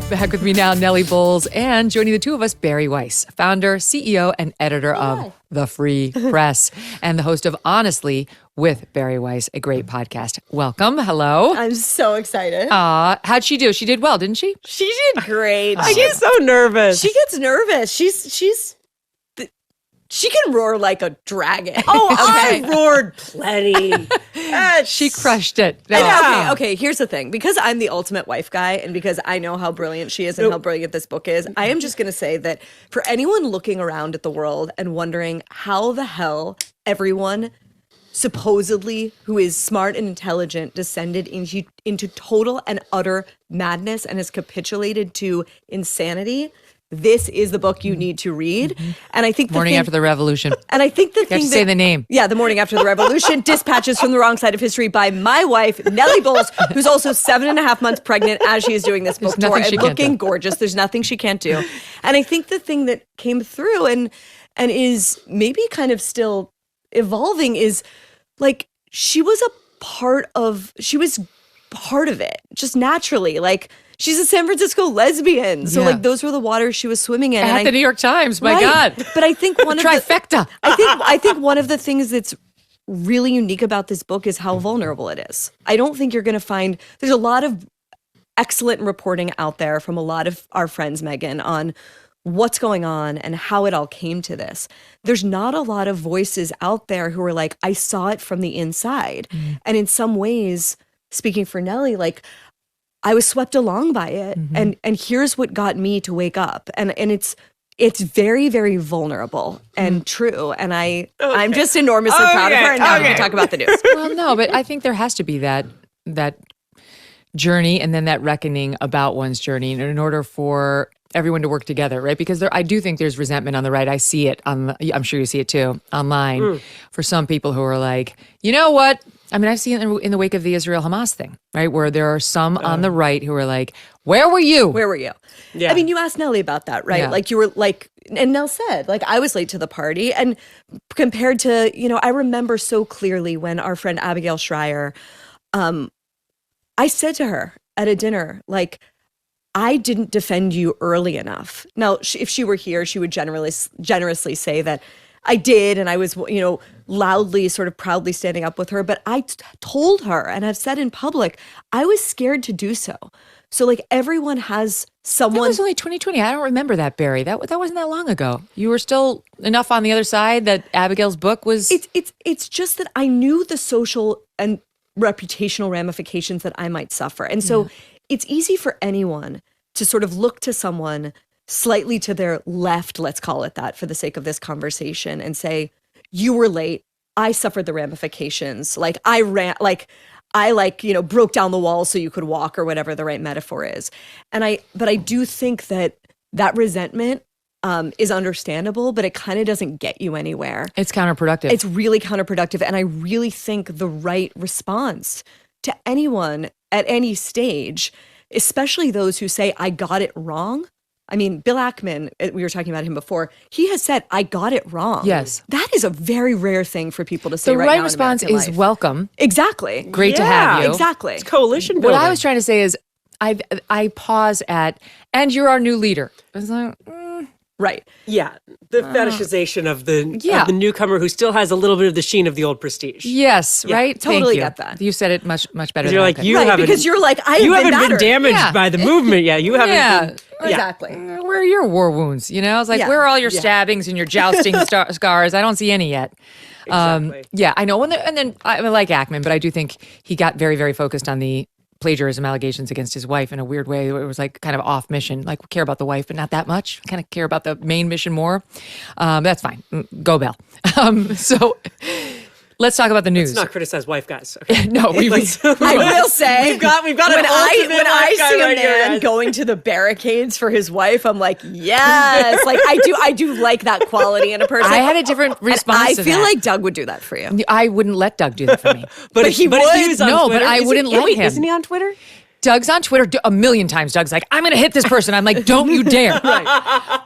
Back with me now, Nellie Bowles, and joining the two of us, Bari Weiss, founder, CEO, and editor of The Free Press, and the host of Honestly with Bari Weiss, a great podcast. Welcome. Hello. I'm so excited. How'd she do? She did well, didn't she? She did great. I get so nervous. She gets nervous. She can roar like a dragon. Oh, okay. I roared plenty. She crushed it. No. Okay, here's the thing. Because I'm the ultimate wife guy and because I know how brilliant she is and how brilliant this book is, I am just going to say that for anyone looking around at the world and wondering how the hell everyone supposedly who is smart and intelligent descended into total and utter madness and has capitulated to insanity, this is the book you need to read. And I think Morning after the revolution. And I think the You thing have to say the name. Yeah, The Morning After the Revolution, Dispatches from the Wrong Side of History by my wife, Nellie Bowles, who's also 7.5 months pregnant as she is doing this book tour and looking gorgeous. There's nothing she can't do. And I think the thing that came through and is maybe kind of still evolving is like she was part of it just naturally. Like she's a San Francisco lesbian. So like those were the waters she was swimming in. At the New York Times, my God. But I think one of trifecta. I think one of the things that's really unique about this book is how vulnerable it is. I don't think you're going to find, there's a lot of excellent reporting out there from a lot of our friends, Megyn, on what's going on and how it all came to this. There's not a lot of voices out there who are like, I saw it from the inside. And in some ways, speaking for Nellie, like I was swept along by it. And here's what got me to wake up. And it's very, very vulnerable and true. And I'm just enormously proud of her. And now we can talk about the news. Well, no, but I think there has to be that journey and then that reckoning about one's journey in order for everyone to work together, right? Because I do think there's resentment on the right. I see it I'm sure you see it too online for some people who are like, you know what? I mean, I've seen it in the wake of the Israel-Hamas thing, right? Where there are some on the right who are like, where were you? Where were you? Yeah. I mean, you asked Nellie about that, right? Yeah. Like you were like, and Nell said, like, I was late to the party. And compared to, I remember so clearly when our friend Abigail Schreier, I said to her at a dinner, like, I didn't defend you early enough. Now, if she were here, she would generously say that I did, and I was, loudly, sort of proudly standing up with her. But I told her, and I've said in public, I was scared to do so. So, like, everyone has someone. That was only 2020. I don't remember that, Barry. That wasn't that long ago. You were still enough on the other side that Abigail's book was. It's just that I knew the social and reputational ramifications that I might suffer, and so it's easy for anyone to sort of look to someone slightly to their left, let's call it that for the sake of this conversation, and say, you were late. I suffered the ramifications. Like I ran, like I broke down the wall so you could walk, or whatever the right metaphor is. But I do think that resentment is understandable, but it kind of doesn't get you anywhere. It's counterproductive. It's really counterproductive. And I really think the right response to anyone at any stage, especially those who say, I got it wrong. I mean, Bill Ackman, we were talking about him before, he has said, I got it wrong. Yes. That is a very rare thing for people to say the right right now response in American is life. welcome. Exactly. Great to have you. Exactly. It's coalition building. What I was trying to say is I pause at, and you're our new leader. I was like, Right. Yeah, the fetishization of the newcomer who still has a little bit of the sheen of the old prestige. yes, right? totally Thank you. get that. You said it much better You're than like, I could. you Right, haven't, because you're like, you haven't been battered. damaged Yeah. by the movement yet. You haven't Yeah. been. Exactly. Where are your war wounds? I was like, Yeah. where are all your stabbings and your jousting scars? I don't see any yet. Exactly. Yeah, I know. And then I like Ackman, but I do think he got very, very focused on the plagiarism allegations against his wife in a weird way. It was like kind of off mission. Like we care about the wife, but not that much. Kind of care about the main mission more. That's fine. Go Bell. So let's talk about the news. Let's not criticize wife guys. Okay? No, I will say, we've got when an ultimate I wife guy see a right here, man guys. going to the barricades for his wife, I'm like, yes. Like I do like that quality in a person. I had a different And response I to feel that. like Doug would do that for you. I wouldn't let Doug do that for me. But he if would. he was on No, but Twitter, I wouldn't let him. Isn't he on Twitter? Doug's on Twitter a million times. Doug's like, I'm going to hit this person. I'm like, don't you dare.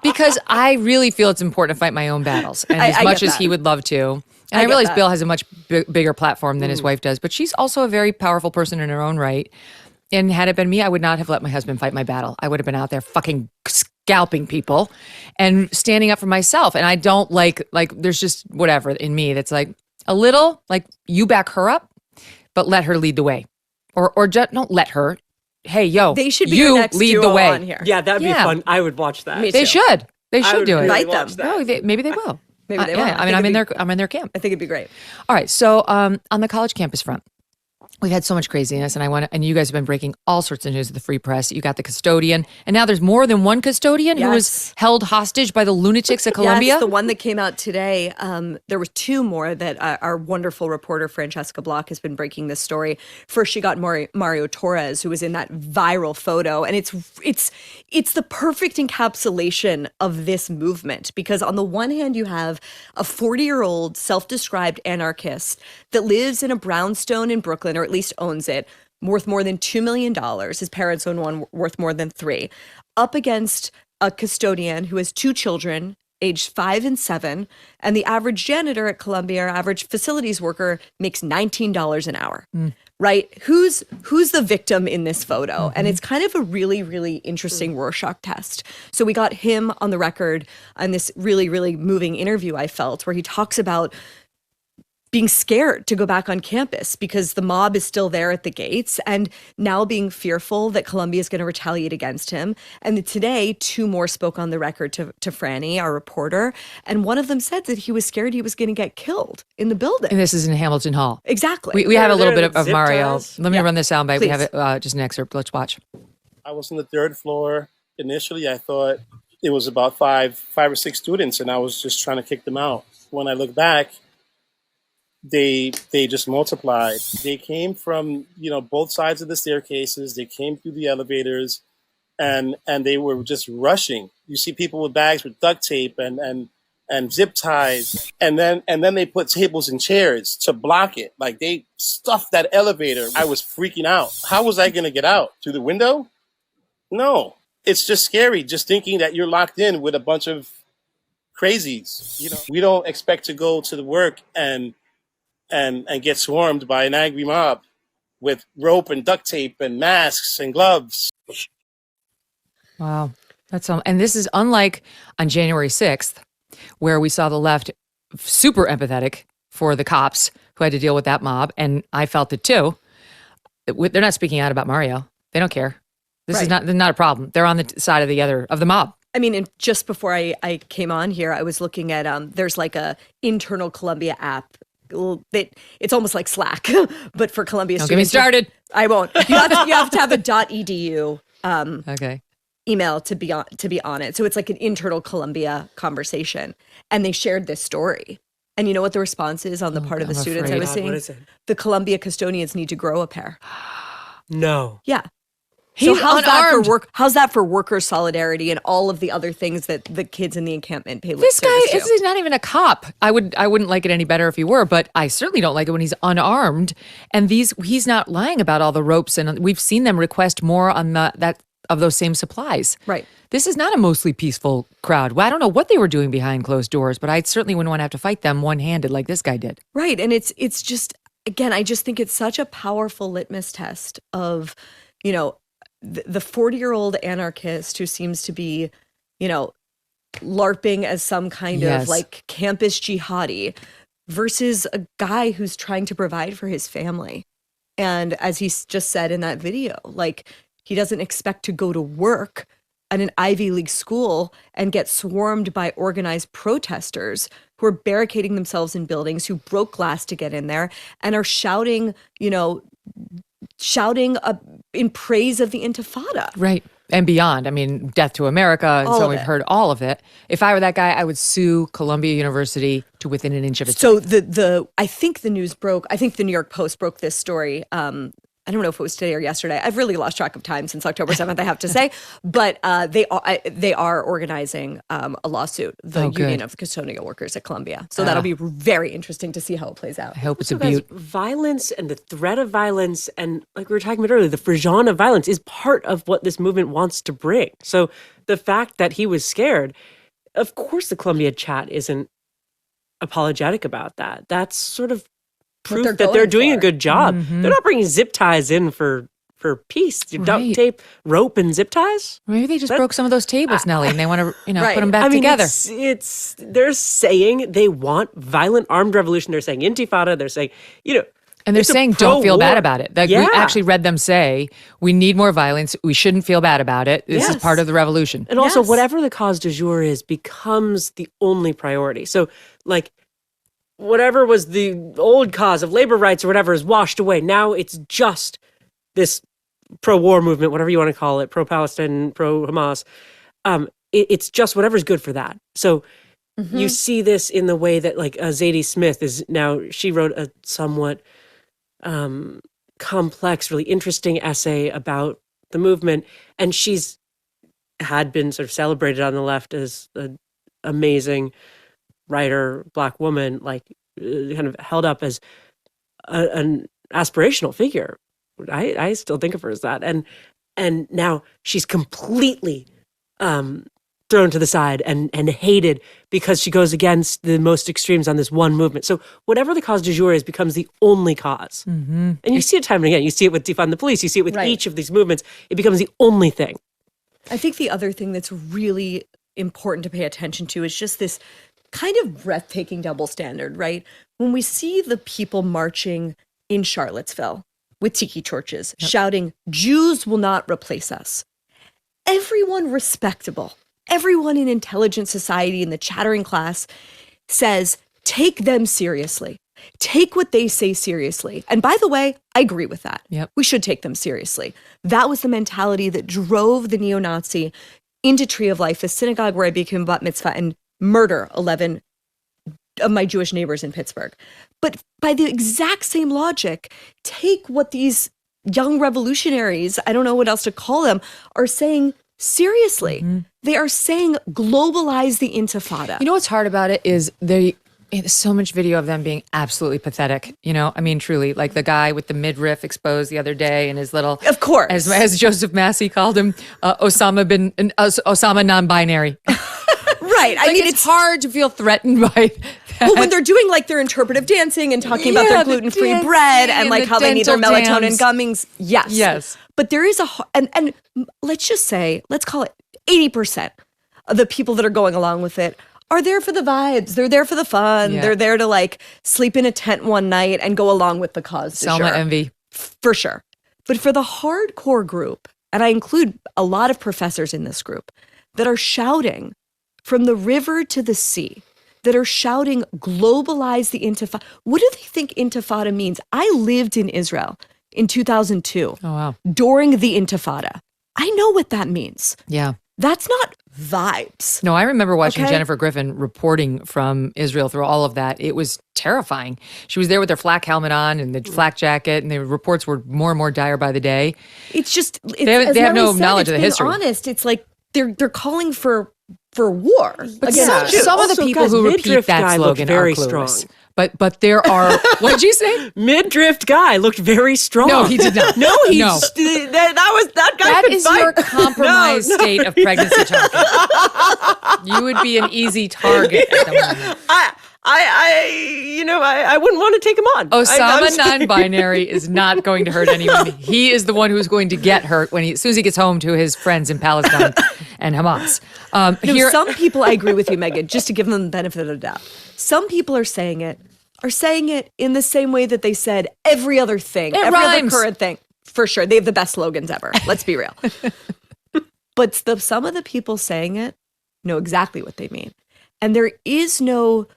Because I really feel it's important to fight my own battles. And I as much get as that. he would love to. And I get realize that. Bill has a much bigger platform than his wife does. But she's also a very powerful person in her own right. And had it been me, I would not have let my husband fight my battle. I would have been out there fucking scalping people and standing up for myself. And I don't like there's just whatever in me that's like a little, like you back her up, but let her lead the way. Or just don't let her. Hey, yo, They should be you your next lead duo the way. on here. Yeah, that'd be Yeah. fun. I would watch that. Me They too. should. They I should would do it. really Invite watch them. that. No, maybe they will. Maybe they will. Yeah, I mean, I'm in their camp. I think it'd be great. All right. So on the college campus front, We've had so much craziness, and you guys have been breaking all sorts of news of the Free Press. You got the custodian, and now there's more than one custodian who was held hostage by the lunatics at Columbia. Yes, the one that came out today. There were two more that our wonderful reporter Francesca Block has been breaking this story. First, she got Mario Torres, who was in that viral photo, and it's the perfect encapsulation of this movement, because on the one hand, you have a 40-year-old self-described anarchist that lives in a brownstone in Brooklyn, or at least owns it, worth more than $2 million. His parents own one worth more than $3 million, up against a custodian who has two children, aged 5 and 7, and the average janitor at Columbia, or average facilities worker, makes $19 an hour. Right? Who's the victim in this photo? And it's kind of a really, really interesting Rorschach test. So we got him on the record on this really, really moving interview I felt, where he talks about being scared to go back on campus because the mob is still there at the gates, and now being fearful that Columbia is going to retaliate against him. And today, two more spoke on the record to Franny, our reporter, and one of them said that he was scared he was going to get killed in the building. And this is in Hamilton Hall. Exactly. We have a little bit of Mario. Let me run this soundbite. Please. We have it, just an excerpt. Let's watch. I was on the 3rd floor. Initially, I thought it was about five or six students, and I was just trying to kick them out. When I look back, they just multiplied. They came from, both sides of the staircases. They came through the elevators, and they were just rushing. You see people with bags with duct tape and zip ties, and then they put tables and chairs to block it. Like, they stuffed that elevator. I was freaking out. How was I going to get out? Through the window? No. It's just scary, just thinking that you're locked in with a bunch of crazies. We don't expect to go to the work and get swarmed by an angry mob with rope and duct tape and masks and gloves. Wow. And this is unlike on January 6th, where we saw the left super empathetic for the cops who had to deal with that mob. And I felt it too. They're not speaking out about Mario. They don't care. This is not a problem. They're on the side of the mob. I mean, and just before I came on here, I was looking at, there's like a internal Columbia app. It's almost like Slack, but for Columbia Don't students. Get me started. I won't. You have to have a .edu Okay. email to be on it. So it's like an internal Columbia conversation, and they shared this story. And you know what the response is on the part of the students I was seeing? What is it? The Columbia custodians need to grow a pair. No. Yeah. He's so how's unarmed. how's that for worker solidarity and all of the other things that the kids in the encampment pay lip This guy service to? he's not even a cop. I wouldn't like it any better if he were, but I certainly don't like it when he's unarmed. And he's not lying about all the ropes, and we've seen them request more on that of those same supplies. Right. This is not a mostly peaceful crowd. Well, I don't know what they were doing behind closed doors, but I certainly wouldn't want to have to fight them one-handed like this guy did. Right. And it's just, again, I just think it's such a powerful litmus test of, the 40-year-old anarchist who seems to be, LARPing as some kind of like campus jihadi versus a guy who's trying to provide for his family. And as he just said in that video, like, he doesn't expect to go to work at an Ivy League school and get swarmed by organized protesters who are barricading themselves in buildings, who broke glass to get in there and are shouting in praise of the Intifada. Right. And beyond. I mean, death to America. And All so of we've it. heard all of it. If I were that guy, I would sue Columbia University to within an inch of its So life. I think the news broke. I think the New York Post broke this story. I don't know if it was today or yesterday. I've really lost track of time since October 7th, I have to say. But they are organizing a lawsuit, the Union of Custodial Workers at Columbia. So that'll be very interesting to see how it plays out. I hope it's a So guys, beaut. violence and the threat of violence, and like we were talking about earlier, the frisson of violence is part of what this movement wants to bring. So the fact that he was scared, of course the Columbia chat isn't apologetic about that. That's sort of proof they're that they're going doing for. a good job. They're not bringing zip ties in for peace. Duct Right. tape, rope, and zip ties. Maybe they just broke some of those tables, Nellie, and they want to, Right. put them back I mean, together. it's they're saying they want violent armed revolution. They're saying Intifada. They're saying, And they're it's a saying, don't feel bad pro-war. about it. Like, Yeah. we actually read them say, we need more violence. We shouldn't feel bad about it. This is Yes. part of the revolution. And also, Yes. whatever the cause du jour is becomes the only priority. So, like, whatever was the old cause of labor rights or whatever is washed away. Now it's just this pro-war movement, whatever you want to call it, pro-Palestine, pro-Hamas. It's just whatever's good for that. So you see this in the way that like Zadie Smith is now, she wrote a somewhat complex, really interesting essay about the movement. And she's had been sort of celebrated on the left as an amazing writer, Black woman, like kind of held up as an aspirational figure. I still think of her as that. And now she's completely thrown to the side and hated because she goes against the most extremes on this one movement. So whatever the cause du jour is becomes the only cause. And you see it time and again. You see it with defund the police. You see it with each of these movements. It becomes the only thing. I think the other thing that's really important to pay attention to is just this kind of breathtaking double standard, right? When we see the people marching in Charlottesville with tiki torches, shouting, "Jews will not replace us." Everyone respectable, everyone in intelligent society in the chattering class says, take them seriously. Take what they say seriously. And by the way, I agree with that. We should take them seriously. That was the mentality that drove the neo-Nazi into Tree of Life, the synagogue where I became bat mitzvah, and murder 11 of my Jewish neighbors in Pittsburgh. But by the exact same logic, take what these young revolutionaries, I don't know what else to call them, are saying seriously. They are saying globalize the Intifada. You know what's hard about it is there's so much video of them being absolutely pathetic. You know, I mean, truly, like the guy with the midriff exposed the other day and his little, of course, as Joseph Massey called him, Osama non-binary. Right. Like, I mean, it's hard to feel threatened by that. Well, when they're doing like their interpretive dancing and talking about their gluten-free bread and like how they need their melatonin gummings. Yes. But there is and let's just say, let's call it 80% of the people that are going along with it are there for the vibes. They're there for the fun. They're there to like sleep in a tent one night and go along with the cause. Selma envy. For sure. But for the hardcore group, and I include a lot of professors in this group that are shouting from the river to the sea, that are shouting, globalize the Intifada. What do they think Intifada means? I lived in Israel in 2002 during the Intifada. I know what that means. Yeah. That's not vibes. No, I remember watching Jennifer Griffin reporting from Israel through all of that. It was terrifying. She was there with her flak helmet on and the flak jacket, and the reports were more and more dire by the day. It's just, they have no knowledge of the history. Honest, it's like they're calling for war. But some of the people who repeat that slogan are clueless. Strong. But there are, what did you say? Mid-drift guy looked very strong. No, he did not. That guy That could is fight. your compromised state of pregnancy talking. You would be an easy target at the moment. I wouldn't want to take him on. Osama non-binary is not going to hurt anyone. He is the one who's going to get hurt as soon as he gets home to his friends in Palestine and Hamas. Some people, I agree with you, Megyn, just to give them the benefit of the doubt. Some people are saying it in the same way that they said every other thing, other current thing. For sure. They have the best slogans ever. Let's be real. But some of the people saying it know exactly what they mean. And there is no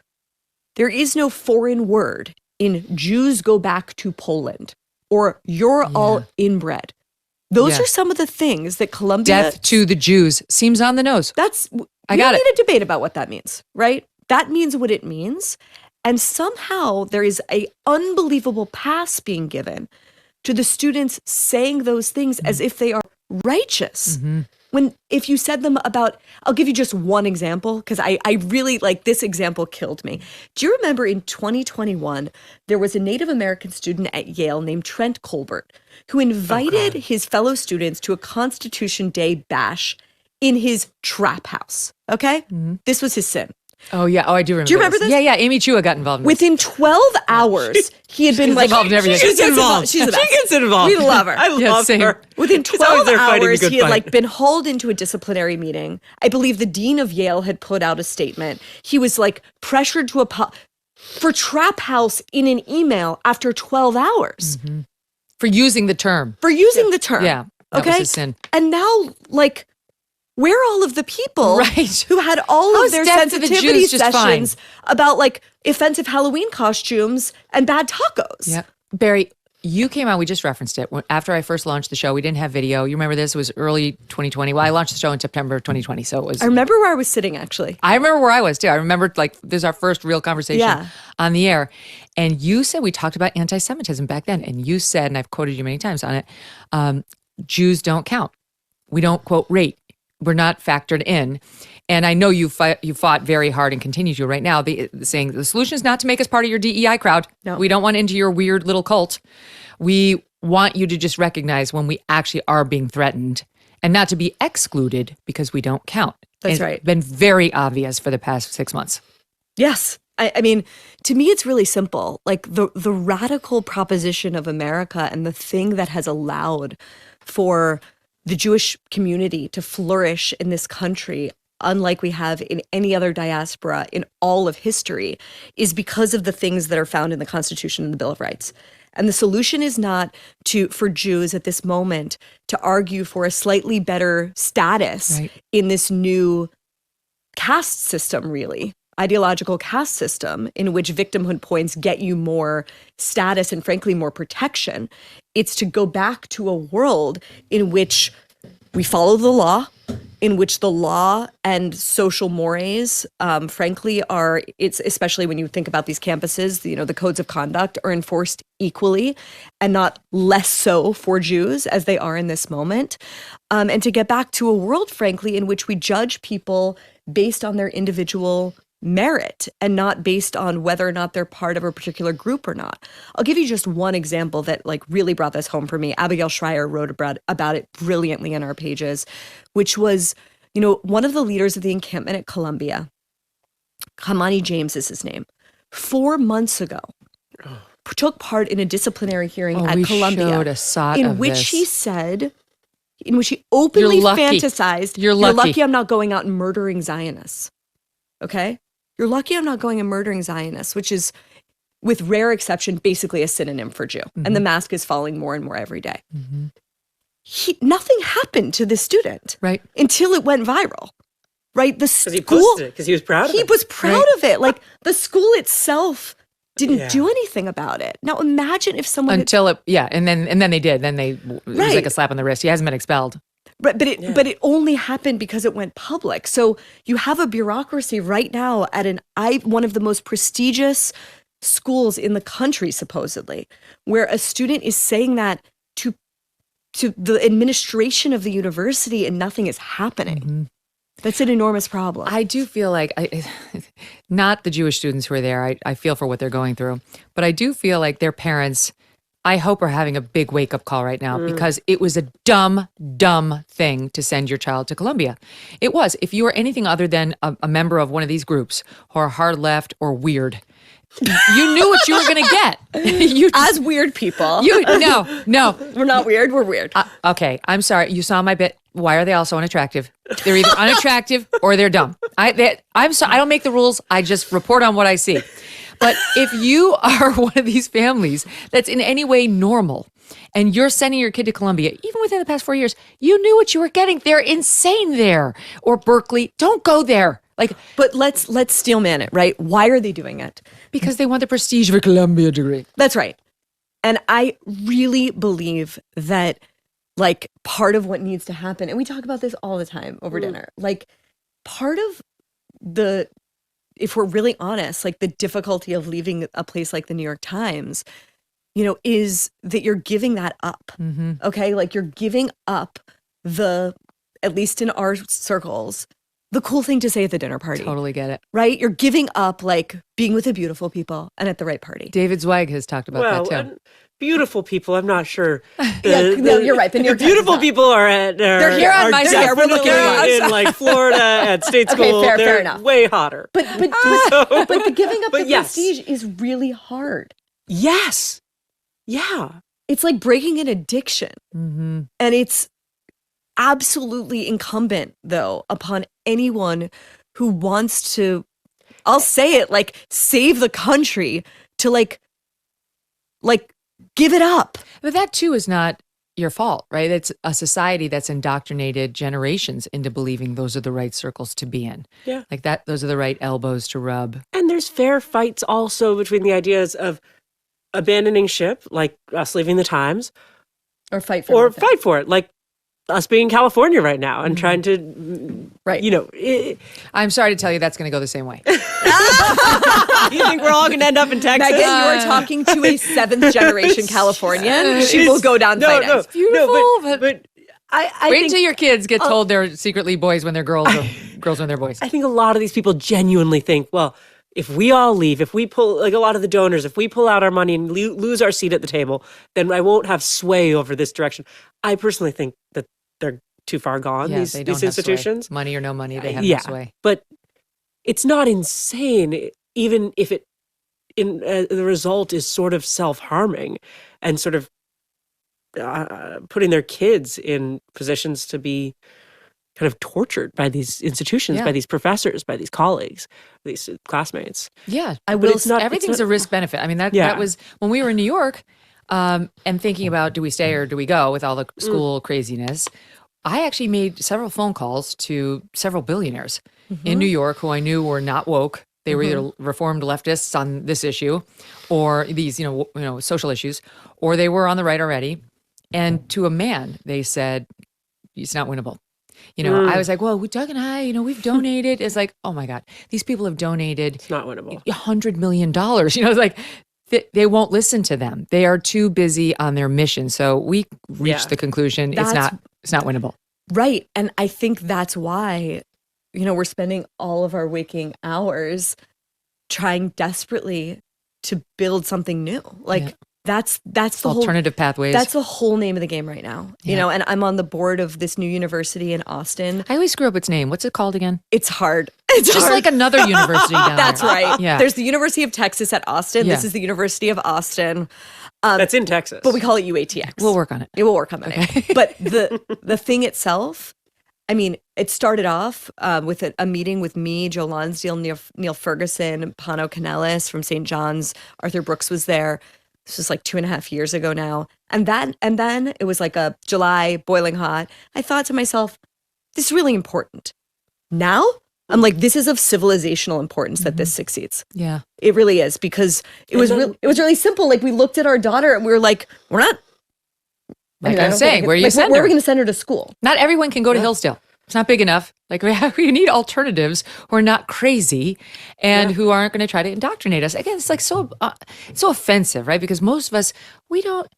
foreign word in Jews go back to Poland or you're all inbred. Those are some of the things that Colombia... Death to the Jews seems on the nose. We don't need a debate about what that means, right? That means what it means. And somehow there is an unbelievable pass being given to the students saying those things as if they are righteous. When, if you said them about, I'll give you just one example, because I really, like, this example killed me. Do you remember in 2021, there was a Native American student at Yale named Trent Colbert, who invited his fellow students to a Constitution Day bash in his trap house, okay? This was his sin. Oh, yeah. Oh, I do remember. Do you remember this? Yeah. Amy Chua got involved in this. Within 12 hours, he had been like... involved in everything. She's involved. She's the best. She gets involved. We love her. I love her. Within 12 hours, he had fight. been hauled into a disciplinary meeting. I believe the dean of Yale had put out a statement. He was like pressured to for trap house in an email after 12 hours. For using the term. For using the term. Yeah. That was his sin. And now, like, where are all of the people Right. who had all How of is their Death of the sensitivity Jews just fine? sessions about like offensive Halloween costumes and bad tacos? Yeah. Barry, you came on, we just referenced it. After I first launched the show, we didn't have video. You remember this? It was early 2020. Well, I launched the show in September of 2020. So it was. I remember where I was sitting actually. I remember where I was too. I remembered like this is our first real conversation Yeah. on the air. And you said, we talked about anti-Semitism back then. And you said, and I've quoted you many times on it, Jews don't count. We don't, quote, rate. We're not factored in. And I know you fought very hard and continue to right now, saying the solution is not to make us part of your DEI crowd. No. We don't want into your weird little cult. We want you to just recognize when we actually are being threatened and not to be excluded because we don't count. That's It's right. been very obvious for the past 6 months. Yes. I mean, to me, it's really simple. Like the radical proposition of America and the thing that has allowed for the Jewish community to flourish in this country, unlike we have in any other diaspora in all of history, is because of the things that are found in the Constitution and the Bill of Rights. And the solution is not for Jews at this moment to argue for a slightly better status Right. in this new caste system, really. Ideological caste system in which victimhood points get you more status and frankly more protection. It's to go back to a world in which we follow the law, in which the law and social mores, frankly, it's especially when you think about these campuses, the codes of conduct are enforced equally and not less so for Jews as they are in this moment. And to get back to a world, frankly, in which we judge people based on their individual merit and not based on whether or not they're part of a particular group or not. I'll give you just one example that like really brought this home for me. Abigail Schreier wrote about it brilliantly in our pages, which was, one of the leaders of the encampment at Columbia, Kamani James is his name, 4 months ago, took part in a disciplinary hearing at we Columbia showed a SOT in of which this. he said, in which he openly You're lucky. fantasized, You're you're lucky. lucky I'm not going out and murdering Zionists. Okay? You're lucky I'm not going and murdering Zionists, which is, with rare exception, basically a synonym for Jew. And the mask is falling more and more every day. Nothing happened to this student Right. until it went viral. Right? The Because he school, posted it, because he was proud of he it. was proud of it. Like the school itself didn't Yeah. do anything about it. Now imagine if someone had- Until and then they did. Then it was Right. like a slap on the wrist. He hasn't been expelled. But it only happened because it went public. So you have a bureaucracy right now at one of the most prestigious schools in the country, supposedly, where a student is saying that to the administration of the university and nothing is happening. That's an enormous problem. I do feel like, not the Jewish students who are there, I feel for what they're going through, but I do feel like their parents, I hope, are having a big wake up call right now because it was a dumb, dumb thing to send your child to Columbia. It was. If you were anything other than a member of one of these groups or hard left or weird, you knew what you were going to get. As weird people. No. We're not weird, we're weird. Okay, I'm sorry. You saw my bit. Why are they all so unattractive? They're either unattractive or they're dumb. I'm sorry. I don't make the rules. I just report on what I see. But if you are one of these families that's in any way normal and you're sending your kid to Columbia, even within the past 4 years, you knew what you were getting. They're insane there. Or Berkeley. Don't go there. But let's steelman it, right? Why are they doing it? Because they want the prestige of a Columbia degree. That's right. And I really believe that part of what needs to happen, and we talk about this all the time over dinner, part of if we're really honest, the difficulty of leaving a place like the New York Times, is that you're giving that up. Okay. You're giving up at least in our circles, the cool thing to say at the dinner party. Totally get it. Right? You're giving up being with the beautiful people and at the right party. David Zweig has talked about that too. Beautiful people, I'm not sure. No, you're right. The New York Times beautiful is not. people are They're here on my side. We're looking definitely in Florida at state school. Okay, fair they're enough. way hotter. But the giving up the yes. prestige is really hard. Yes. Yeah. It's like breaking an addiction. Mm-hmm. And it's absolutely incumbent, though, upon anyone who wants to, I'll say it, save the country to give it up. But that too is not your fault, right? It's a society that's indoctrinated generations into believing those are the right circles to be in. Yeah. Like that, those are the right elbows to rub. And there's fair fights also between the ideas of abandoning ship, like us leaving the Times, Or fight for or nothing. fight for it, like us being in California right now and trying to, Right. you know, I'm sorry to tell you that's going to go the same way. you think we're all going to end up in Texas? Megan, you are talking to a 7th generation Californian. She will go down fight no, us. beautiful, but I Wait think, until your kids get told they're secretly boys when they're girls or girls when they're boys. I think a lot of these people genuinely think, well, if we all leave, if we pull, like a lot of the donors, if we pull out our money and lose our seat at the table, then I won't have sway over this direction. I personally think that they're too far gone, Yeah, these they don't have institutions. sway. Money or no money, they have Yeah. no sway. But it's not insane, even if the result is sort of self-harming and sort of putting their kids in positions to be kind of tortured by these institutions, Yeah. by these professors, by these colleagues, these classmates. Yeah, I will. it's not- everything's not- a risk benefit. I mean, that Yeah. was when we were in New York and thinking about do we stay or do we go with all the school craziness. I actually made several phone calls to several billionaires in New York who I knew were not woke. They were either reformed leftists on this issue or these, social issues, or they were on the right already. And to a man, they said, it's not winnable. I was like, well, we're talking high, we've donated. It's like, oh my God, these people have donated It's not winnable. $100 million. It's like they won't listen to them. They are too busy on their mission. So we reached the conclusion it's not winnable. Right. And I think that's why, we're spending all of our waking hours trying desperately to build something new. Like Yeah. that's the whole Alternative pathways. that's the whole name of the game right now. And I'm on the board of this new university in Austin. I always screw up its name. What's it called again? It's hard. It's Just hard. like another university down That's there. right. Yeah. There's the University of Texas at Austin. Yeah. This is the University of Austin. That's in Texas. But we call it UATX. We'll work on it. It will work on the name. But the thing itself, I mean, it started off with a meeting with me, Joe Lonsdale, Neil Ferguson, Pano Canellis from St. John's. Arthur Brooks was there. This was like 2.5 years ago now. And then it was like a July, boiling hot. I thought to myself, this is really important. Now, I'm like, this is of civilizational importance that this succeeds. Yeah. It really is, because it was really simple. Like, we looked at our daughter and we were like, we're not. Like I I'm don't saying, think- where do you like, send where her? are we going to send her to school? Not everyone can go to Hillsdale. It's not big enough. Like we need alternatives who are not crazy and who aren't going to try to indoctrinate us. Again, it's like so offensive, right? Because most of us, we don't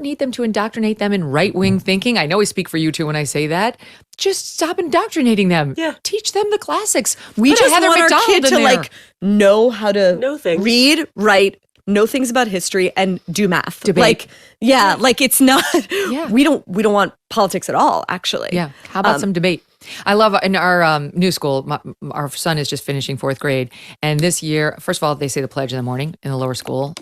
need them to indoctrinate them in right-wing thinking. I know I speak for you too when I say that. Just stop indoctrinating them. Yeah. Teach them the classics. We Put a just Heather want our McDonald kid in to there. like know how to Know things. read, write, know things about history, and do math. Debate. Like, like it's not. Yeah. We don't want politics at all. Actually. Yeah. How about some debate? I love in our new school, our son is just finishing 4th grade. And this year, first of all, they say the pledge in the morning in the lower school,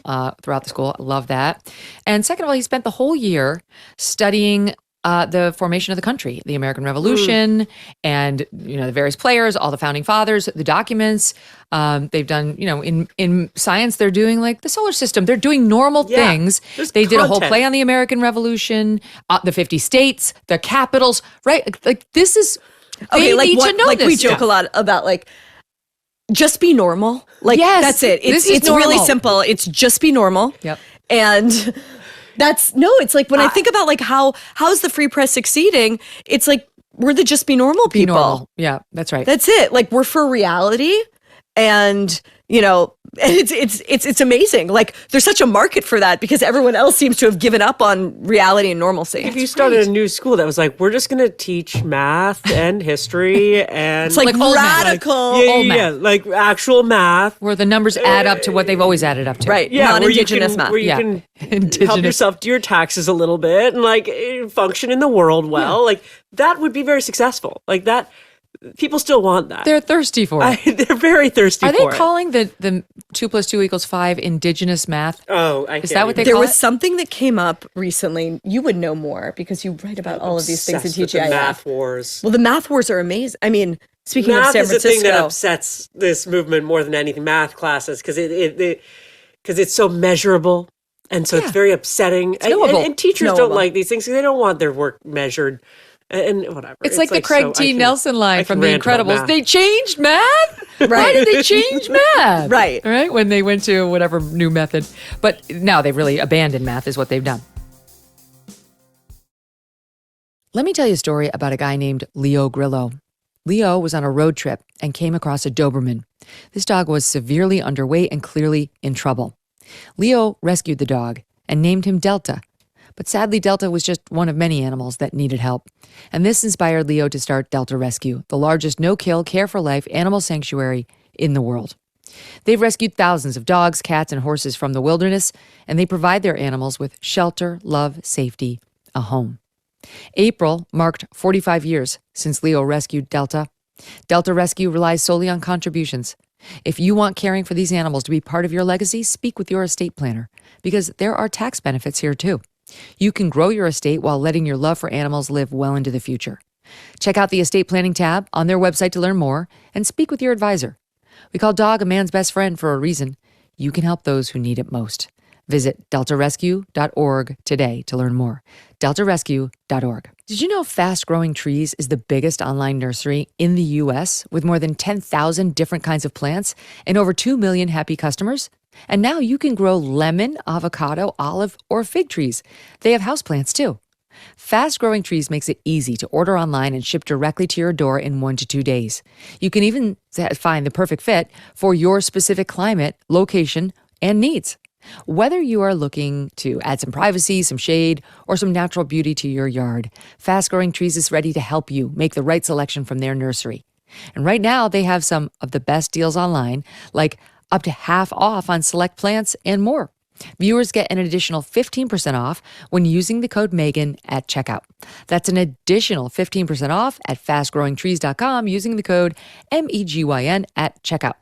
throughout the school. I love that. And second of all, he spent the whole year studying the formation of the country, the American Revolution, and the various players, all the founding fathers, the documents. They've done, in science, they're doing like the solar system. They're doing normal things. There's They did a whole content. play on the American Revolution, the 50 states, the capitals, right? Like this is. They need to know like this we joke stuff. a lot about like, just be normal. Like, Yes, that's it. this It's is really normal. simple. It's just be normal. Yep. And it's like when I think about like how's the free press succeeding, it's like we're the just be normal Be people. normal. Yeah, that's right. That's it. Like, we're for reality, and it's amazing. Like, there's such a market for that because everyone else seems to have given up on reality and normalcy. If you started a new school that was like, we're just going to teach math and history and It's like old math. radical. yeah, like actual math. Where the numbers add up to what they've always added up to. Right. Yeah, Non-indigenous math. where you Yeah. can help Indigenous. yourself do your taxes a little bit and like function in the world well. Like that would be very successful. Like that, people still want that. They're thirsty for it. They're very thirsty Are for they it. calling the 2 + 2 = 5 indigenous math? Oh, Is that what they There call was it? something that came up recently. You would know more because you write about all of these things in Obsessed with the TGIF. math wars. Well, the math wars are amazing. I mean, speaking of Math San is the thing that Francisco, upsets this movement more than anything. Math classes because it's so measurable. And so it's very upsetting. And teachers don't like these things because they don't want their work measured and whatever. It's like the Craig T. Nelson line from The Incredibles. They changed math? Right. Why did they change math? Right. Right? When they went to whatever new method. But now they've really abandoned math is what they've done. Let me tell you a story about a guy named Leo Grillo. Leo was on a road trip and came across a Doberman. This dog was severely underweight and clearly in trouble. Leo rescued the dog and named him Delta. But sadly, Delta was just one of many animals that needed help. And this inspired Leo to start Delta Rescue, the largest no-kill, care-for-life animal sanctuary in the world. They've rescued thousands of dogs, cats, and horses from the wilderness, and they provide their animals with shelter, love, safety, a home. April marked 45 years since Leo rescued Delta. Delta Rescue relies solely on contributions. If you want caring for these animals to be part of your legacy, speak with your estate planner, because there are tax benefits here too. You can grow your estate while letting your love for animals live well into the future. Check out the estate planning tab on their website to learn more and speak with your advisor. We call dog a man's best friend for a reason. You can help those who need it most. Visit deltarescue.org today to learn more. deltarescue.org. Did you know Fast Growing Trees is the biggest online nursery in the U.S. with more than 10,000 different kinds of plants and over 2 million happy customers? And now you can grow lemon, avocado, olive, or fig trees. They have houseplants too. Fast Growing Trees makes it easy to order online and ship directly to your door in 1 to 2 days. You can even find the perfect fit for your specific climate, location, and needs. Whether you are looking to add some privacy, some shade, or some natural beauty to your yard, Fast Growing Trees is ready to help you make the right selection from their nursery. And right now, they have some of the best deals online, like up to half off on select plants and more. Viewers get an additional 15% off when using the code Megyn at checkout. That's an additional 15% off at fastgrowingtrees.com using the code MEGYN at checkout.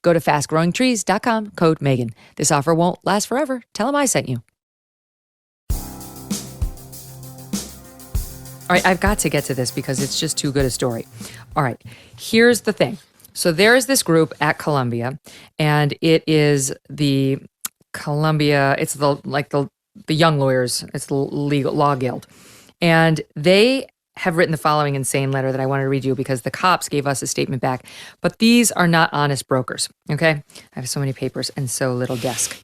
Go to fastgrowingtrees.com, code Megyn. This offer won't last forever. Tell them I sent you. All right, I've got to get to this because it's just too good a story. All right, here's the thing. So there is this group at Columbia, and it is the Columbia, it's the young lawyers, it's the legal law guild. And they have written the following insane letter that I wanted to read you because the cops gave us a statement back. But these are not honest brokers, okay? I have so many papers and so little desk.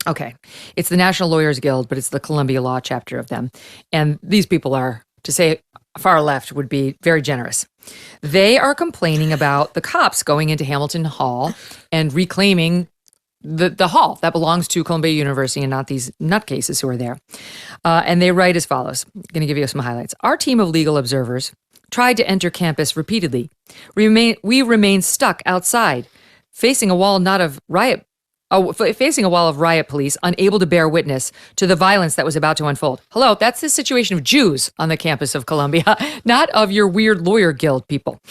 Okay, it's the National Lawyers Guild, but it's the Columbia Law chapter of them. And these people are, to say far left would be very generous. They are complaining about the cops going into Hamilton Hall and reclaiming the hall that belongs to Columbia University and not these nutcases who are there. And they write as follows. I'm going to give you some highlights. Our team of legal observers tried to enter campus repeatedly. We remain stuck outside, facing a wall of riot police, unable to bear witness to the violence that was about to unfold. Hello, that's the situation of Jews on the campus of Columbia, not of your weird lawyer guild people.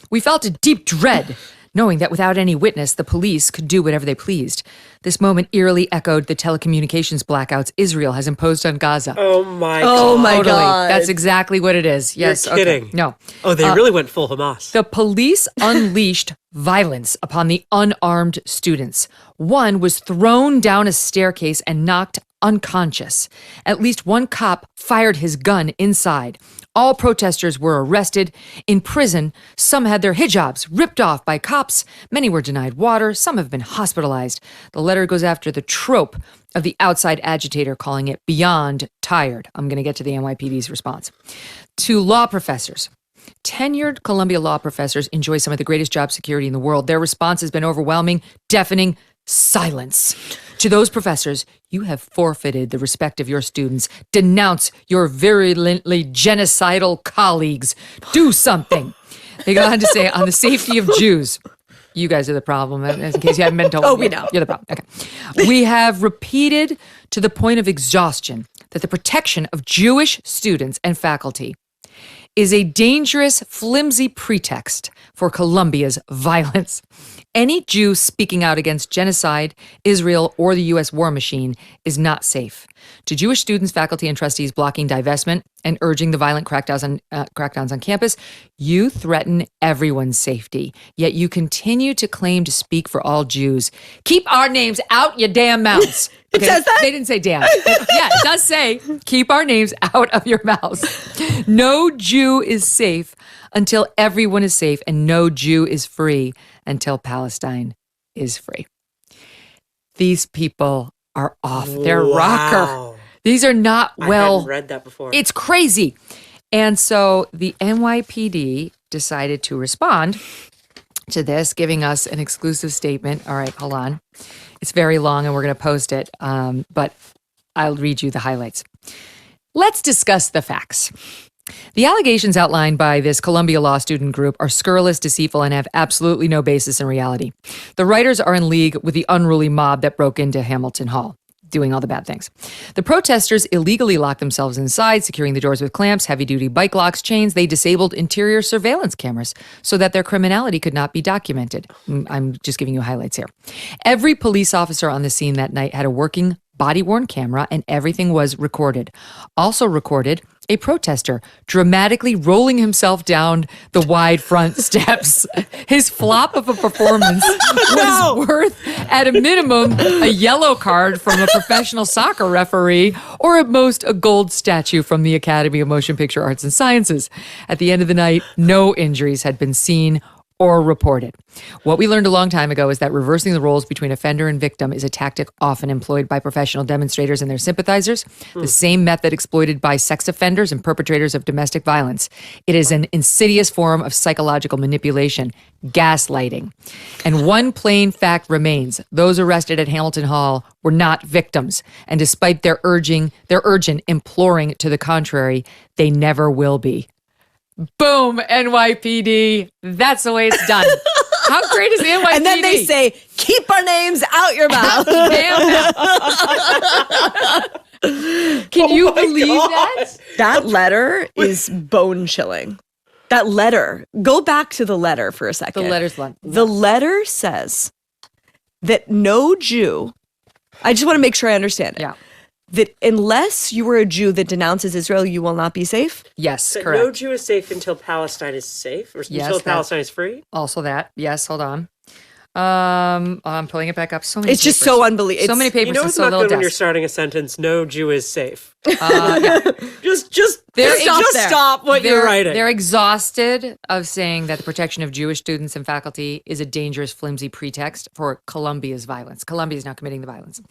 We felt a deep dread, knowing that without any witness, the police could do whatever they pleased. This moment eerily echoed the telecommunications blackouts Israel has imposed on Gaza. Oh my God. That's exactly what it is. Yes. You're kidding. Okay. No. Oh, they really went full Hamas. The police unleashed violence upon the unarmed students. One was thrown down a staircase and knocked unconscious. At least one cop fired his gun inside. All protesters were arrested. In prison, some had their hijabs ripped off by cops. Many were denied water. Some have been hospitalized. The letter goes after the trope of the outside agitator, calling it beyond tired. I'm going to get to the NYPD's response. To law professors. Tenured Columbia law professors enjoy some of the greatest job security in the world. Their response has been overwhelming, deafening silence. To those professors, you have forfeited the respect of your students. Denounce your virulently genocidal colleagues. Do something. They go on to say, on the safety of Jews. You guys are the problem, in case you haven't been told. Oh, we know. You're the problem. Okay. We have repeated to the point of exhaustion that the protection of Jewish students and faculty is a dangerous, flimsy pretext for Columbia's violence. Any Jew speaking out against genocide, Israel, or the U.S. war machine is not safe. To Jewish students, faculty, and trustees blocking divestment and urging the violent crackdowns on campus, you threaten everyone's safety. Yet you continue to claim to speak for all Jews. Keep our names out your damn mouths. It says that? They didn't say damn. Yeah, it does say keep our names out of your mouths. No Jew is safe until everyone is safe, and no Jew is free until Palestine is free. These people are off their rocker. These are not I hadn't read that before. It's crazy. And so the NYPD decided to respond to this, giving us an exclusive statement. All right, hold on. It's very long and we're going to post it, but I'll read you the highlights. Let's discuss the facts. The allegations outlined by this Columbia Law student group are scurrilous, deceitful, and have absolutely no basis in reality. The writers are in league with the unruly mob that broke into Hamilton Hall, doing all the bad things. The protesters illegally locked themselves inside, securing the doors with clamps, heavy-duty bike locks, chains. They disabled interior surveillance cameras so that their criminality could not be documented. I'm just giving you highlights here. Every police officer on the scene that night had a working body-worn camera, and everything was recorded. Also recorded, a protester dramatically rolling himself down the wide front steps. His flop of a performance was worth, at a minimum, a yellow card from a professional soccer referee, or at most a gold statue from the Academy of Motion Picture Arts and Sciences. At the end of the night, no injuries had been seen or reported. What we learned a long time ago is that reversing the roles between offender and victim is a tactic often employed by professional demonstrators and their sympathizers, the same method exploited by sex offenders and perpetrators of domestic violence. It is an insidious form of psychological manipulation, gaslighting. And one plain fact remains. Those arrested at Hamilton Hall were not victims. And despite their urgent imploring to the contrary, they never will be. Boom, NYPD. That's the way it's done. How great is the NYPD? And then they say, keep our names out your mouth. Can you believe that? That letter is bone chilling. That letter. Go back to the letter for a second. The letter's long. The letter says that no Jew, I just want to make sure I understand it. Yeah. That unless you were a Jew that denounces Israel, you will not be safe? Yes, But correct. no Jew is safe until Palestine is safe, or until Palestine is free? Also that. Yes, hold on. I'm pulling it back up. So many It's just papers. so unbelievable. So many papers You know and it's so not little good when you're desks. starting a sentence, no Jew is safe. Just stop what you're writing. They're exhausted of saying that the protection of Jewish students and faculty is a dangerous, flimsy pretext for Columbia's violence. Columbia is now committing the violence.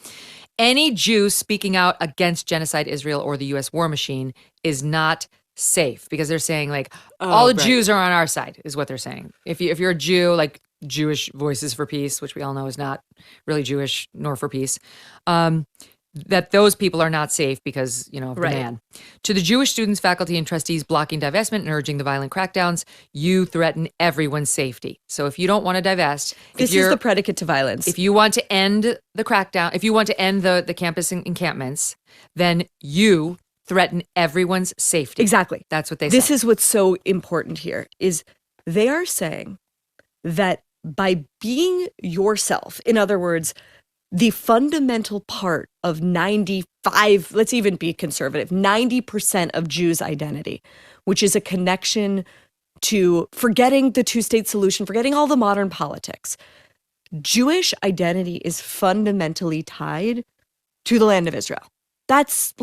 Any Jew speaking out against genocide, Israel, or the U.S. war machine is not safe, because they're saying all the Jews are on our side, is what they're saying. If you're a Jew, like Jewish Voices for Peace, which we all know is not really Jewish nor for peace, that those people are not safe because, of the man. To the Jewish students, faculty, and trustees blocking divestment and urging the violent crackdowns, you threaten everyone's safety. So if you don't want to divest, This is the predicate to violence. if you want to end the crackdown, if you want to end the campus encampments, then you threaten everyone's safety. Exactly. That's what they say. This is what's so important here, is they are saying that by being yourself, in other words, the fundamental part of 95, let's even be conservative, 90% of Jews' identity, which is a connection to forgetting the two-state solution, forgetting all the modern politics. Jewish identity is fundamentally tied to the land of Israel. That's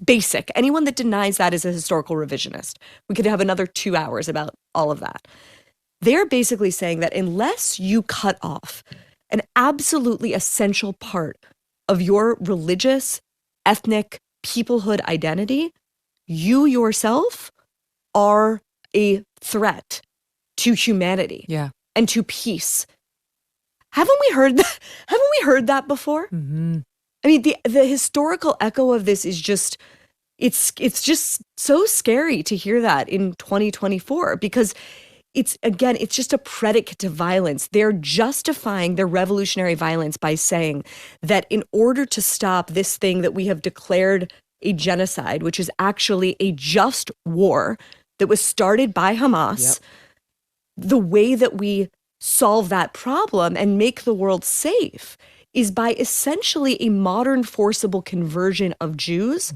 basic. Anyone that denies that is a historical revisionist. We could have another 2 hours about all of that. They're basically saying that unless you cut off an absolutely essential part of your religious, ethnic, peoplehood identity, you yourself are a threat to humanity and to peace. Haven't we heard that? Haven't we heard that before? Mm-hmm. I mean, the historical echo of this is just, it's just so scary to hear that in 2024, because it's just a predicate to violence. They're justifying their revolutionary violence by saying that in order to stop this thing that we have declared a genocide, which is actually a just war that was started by Hamas, the way that we solve that problem and make the world safe is by essentially a modern forcible conversion of Jews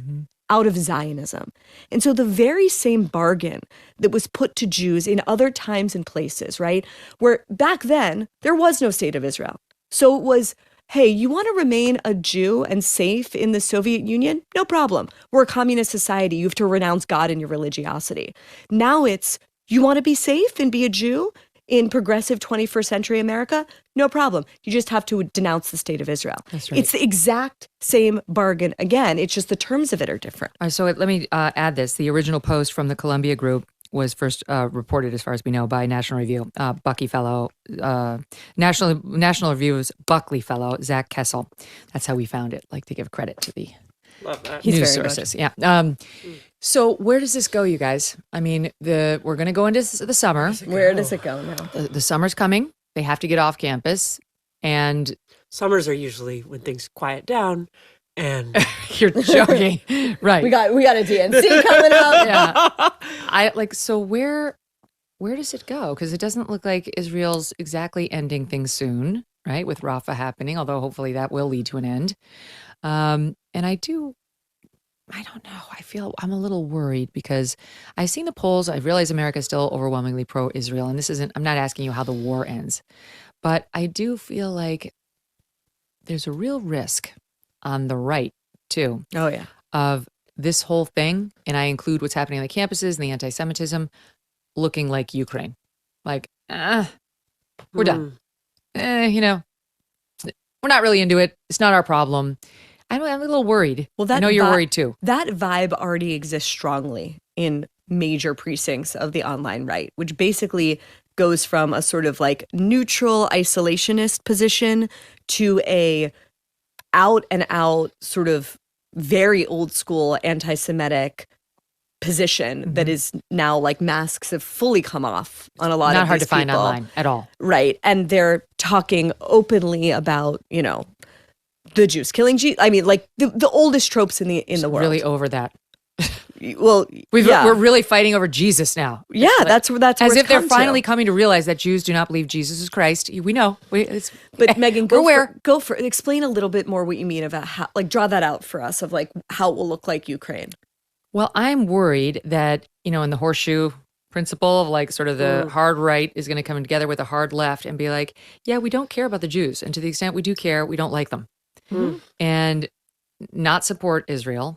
out of Zionism. And so the very same bargain that was put to Jews in other times and places, right, where back then there was no state of Israel. So it was, hey, you want to remain a Jew and safe in the Soviet Union? No problem. We're a communist society. You have to renounce God and your religiosity. Now it's, you want to be safe and be a Jew in progressive 21st century America? No problem. You just have to denounce the state of Israel. That's right. It's the exact same bargain again. It's just the terms of it are different. All right, so let me add this. The original post from the Columbia Group was first reported, as far as we know, by National Review, Bucky Fellow, National Review's Buckley Fellow, Zach Kessel. That's how we found it. Like to give credit to the He's news very sources. Yeah. So where does this go, you guys? I mean, we're going to go into the summer. Where does it go now? The summer's coming. They have to get off campus, and Summers are usually when things quiet down, and you're joking, right? We got a DNC coming up. Yeah. So where does it go? Because it doesn't look like Israel's exactly ending things soon, right? With Rafah happening, although hopefully that will lead to an end. And I don't know. I feel I'm a little worried because I've seen the polls. I realize America is still overwhelmingly pro-Israel, and I'm not asking you how the war ends, but I do feel like there's a real risk on the right too. Oh yeah. Of this whole thing, and I include what's happening on the campuses and the anti-Semitism, looking like Ukraine. Like, we're done. We're not really into it. It's not our problem. I'm a little worried. Well, I know you're worried too. That vibe already exists strongly in major precincts of the online right, which basically goes from a sort of like neutral isolationist position to a out and out sort of very old school anti-Semitic position that is now like masks have fully come off on a lot of these people. Not hard to find online at all. Right. And they're talking openly about, the Jews killing Jesus. I mean, like the oldest tropes in the world. Really over that. Well, we're really fighting over Jesus now. Yeah, that's as if they're finally coming to realize that Jews do not believe Jesus is Christ. We know. But Megyn, explain a little bit more what you mean about how, like, draw that out for us of like how it will look like Ukraine. Well, I'm worried that in the horseshoe principle of like sort of the hard right is going to come together with the hard left and be like, yeah, we don't care about the Jews, and to the extent we do care, we don't like them, and not support Israel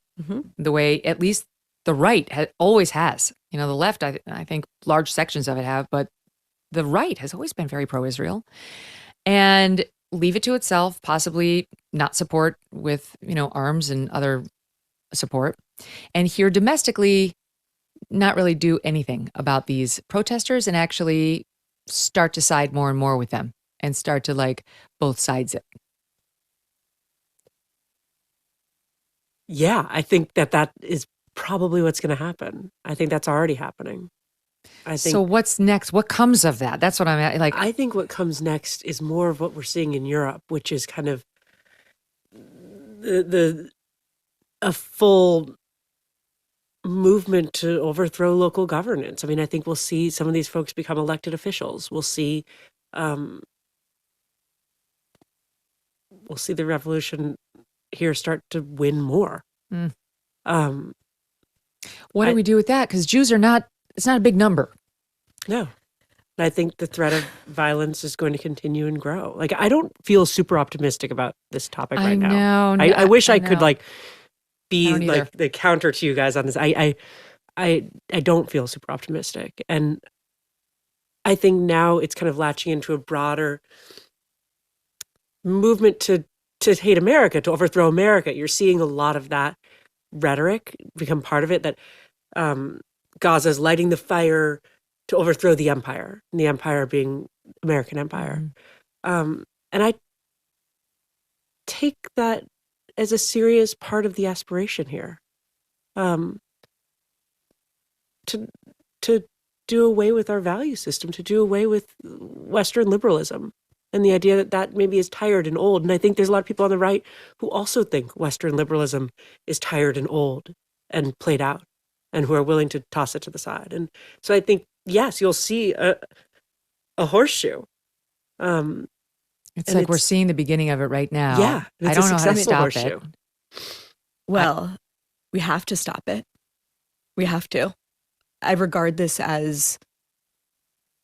the way at least the right always has. The left, I think large sections of it have, but the right has always been very pro-Israel, and leave it to itself, possibly not support with, arms and other support, and here domestically, not really do anything about these protesters and actually start to side more and more with them and start to like both sides it. Yeah, I think that is probably what's going to happen. I think that's already happening. So what's next? What comes of that? That's what I'm at. Like, I think what comes next is more of what we're seeing in Europe, which is kind of a full movement to overthrow local governance. I mean, I think we'll see some of these folks become elected officials. We'll see the revolution here start to win more. What do we do with that? Because Jews are not, it's not a big number. No. And I think the threat of violence is going to continue and grow. Like, I don't feel super optimistic about this topic right now. I wish I could like be like the counter to you guys on this. I don't feel super optimistic. And I think now it's kind of latching into a broader movement to hate America, to overthrow America. You're seeing a lot of that rhetoric become part of it, that Gaza's lighting the fire to overthrow the empire, and the empire being American empire. And I take that as a serious part of the aspiration here, to do away with our value system, to do away with Western liberalism, and the idea that maybe is tired and old. And I think there's a lot of people on the right who also think Western liberalism is tired and old and played out, and who are willing to toss it to the side. And so I think, yes, you'll see a horseshoe It's and like we're seeing the beginning of it right now. Yeah, I it's a don't know how to successful stop horseshoe. it. Well, we have to stop it. We have to. I regard this as